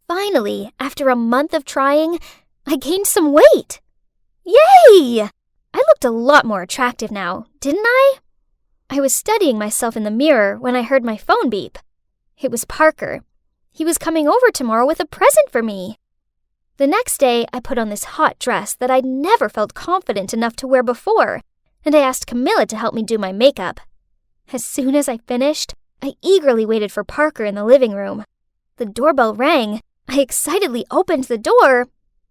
Finally, after a month of trying, I gained some weight. Yay! I looked a lot more attractive now, didn't I? I was studying myself in the mirror when I heard my phone beep. It was Parker. He was coming over tomorrow with a present for me. The next day, I put on this hot dress that I'd never felt confident enough to wear before, and I asked Camilla to help me do my makeup. As soon as I finished, I eagerly waited for Parker in the living room. The doorbell rang. I excitedly opened the door,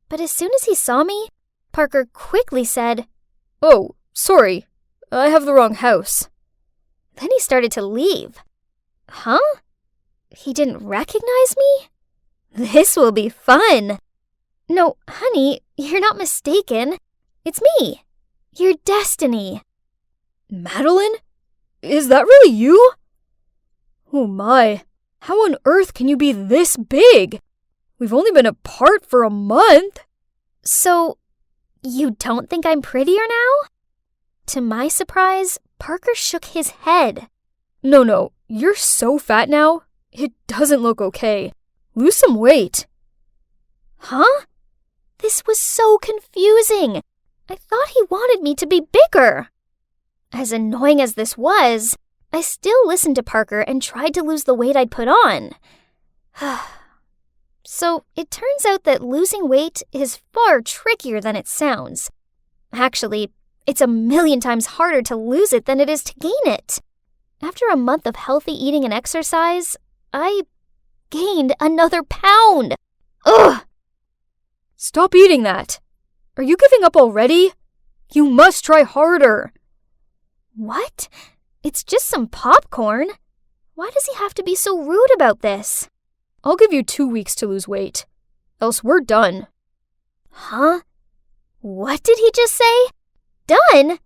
but as soon as he saw me, Parker quickly said, Oh, sorry, I have the wrong house. Then he started to leave. Huh? He didn't recognize me? This will be fun. No, honey, you're not mistaken. It's me, your destiny. Madeline? Is that really you? Oh my, how on earth can you be this big? We've only been apart for a month. So, you don't think I'm prettier now? To my surprise, Parker shook his head. No, you're so fat now. It doesn't look okay. Lose some weight. Huh? This was so confusing. I thought he wanted me to be bigger. As annoying as this was, I still listened to Parker and tried to lose the weight I'd put on. So it turns out that losing weight is far trickier than it sounds. Actually, it's 1,000,000 times harder to lose it than it is to gain it. After a month of healthy eating and exercise, I gained another pound. Ugh! Stop eating that. Are you giving up already? You must try harder. What? It's just some popcorn. Why does he have to be so rude about this? I'll give you 2 weeks to lose weight. Else we're done. Huh? What did he just say? Done?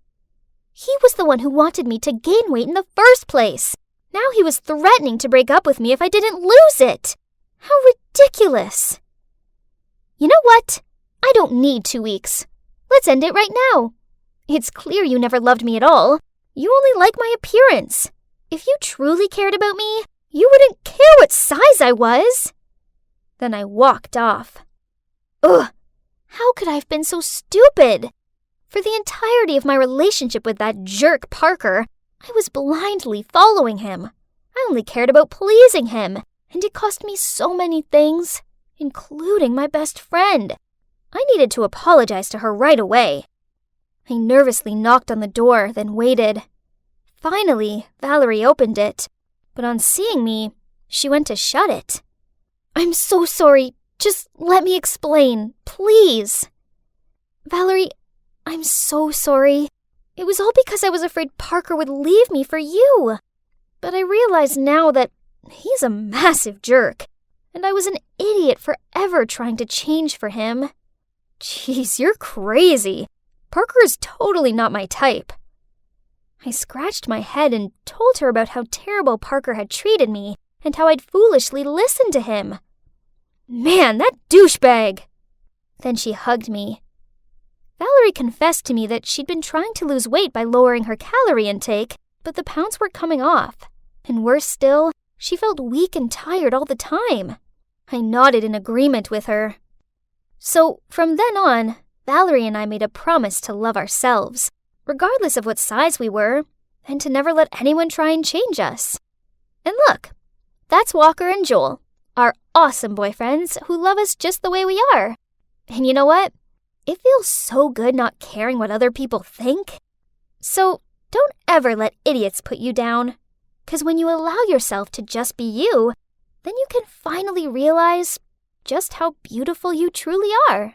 He was the one who wanted me to gain weight in the first place. Now he was threatening to break up with me if I didn't lose it. How ridiculous! You know what? I don't need 2 weeks. Let's end it right now. It's clear you never loved me at all. You only like my appearance. If you truly cared about me, you wouldn't care what size I was. Then I walked off. Ugh! How could I have been so stupid? For the entirety of my relationship with that jerk Parker, I was blindly following him. I only cared about pleasing him, and it cost me so many things, including my best friend. I needed to apologize to her right away. I nervously knocked on the door, then waited. Finally, Valerie opened it, but on seeing me, she went to shut it. I'm so sorry. Just let me explain, please. Valerie, I'm so sorry. It was all because I was afraid Parker would leave me for you. But I realize now that he's a massive jerk, and I was an idiot for ever trying to change for him. Jeez, you're crazy. Parker is totally not my type. I scratched my head and told her about how terrible Parker had treated me and how I'd foolishly listened to him. Man, that douchebag! Then she hugged me. Valerie confessed to me that she'd been trying to lose weight by lowering her calorie intake, but the pounds weren't coming off. And worse still, she felt weak and tired all the time. I nodded in agreement with her. So, from then on, Valerie and I made a promise to love ourselves, regardless of what size we were, and to never let anyone try and change us. And look, that's Walker and Joel, our awesome boyfriends who love us just the way we are. And you know what? It feels so good not caring what other people think. So don't ever let idiots put you down. 'Cause when you allow yourself to just be you, then you can finally realize just how beautiful you truly are.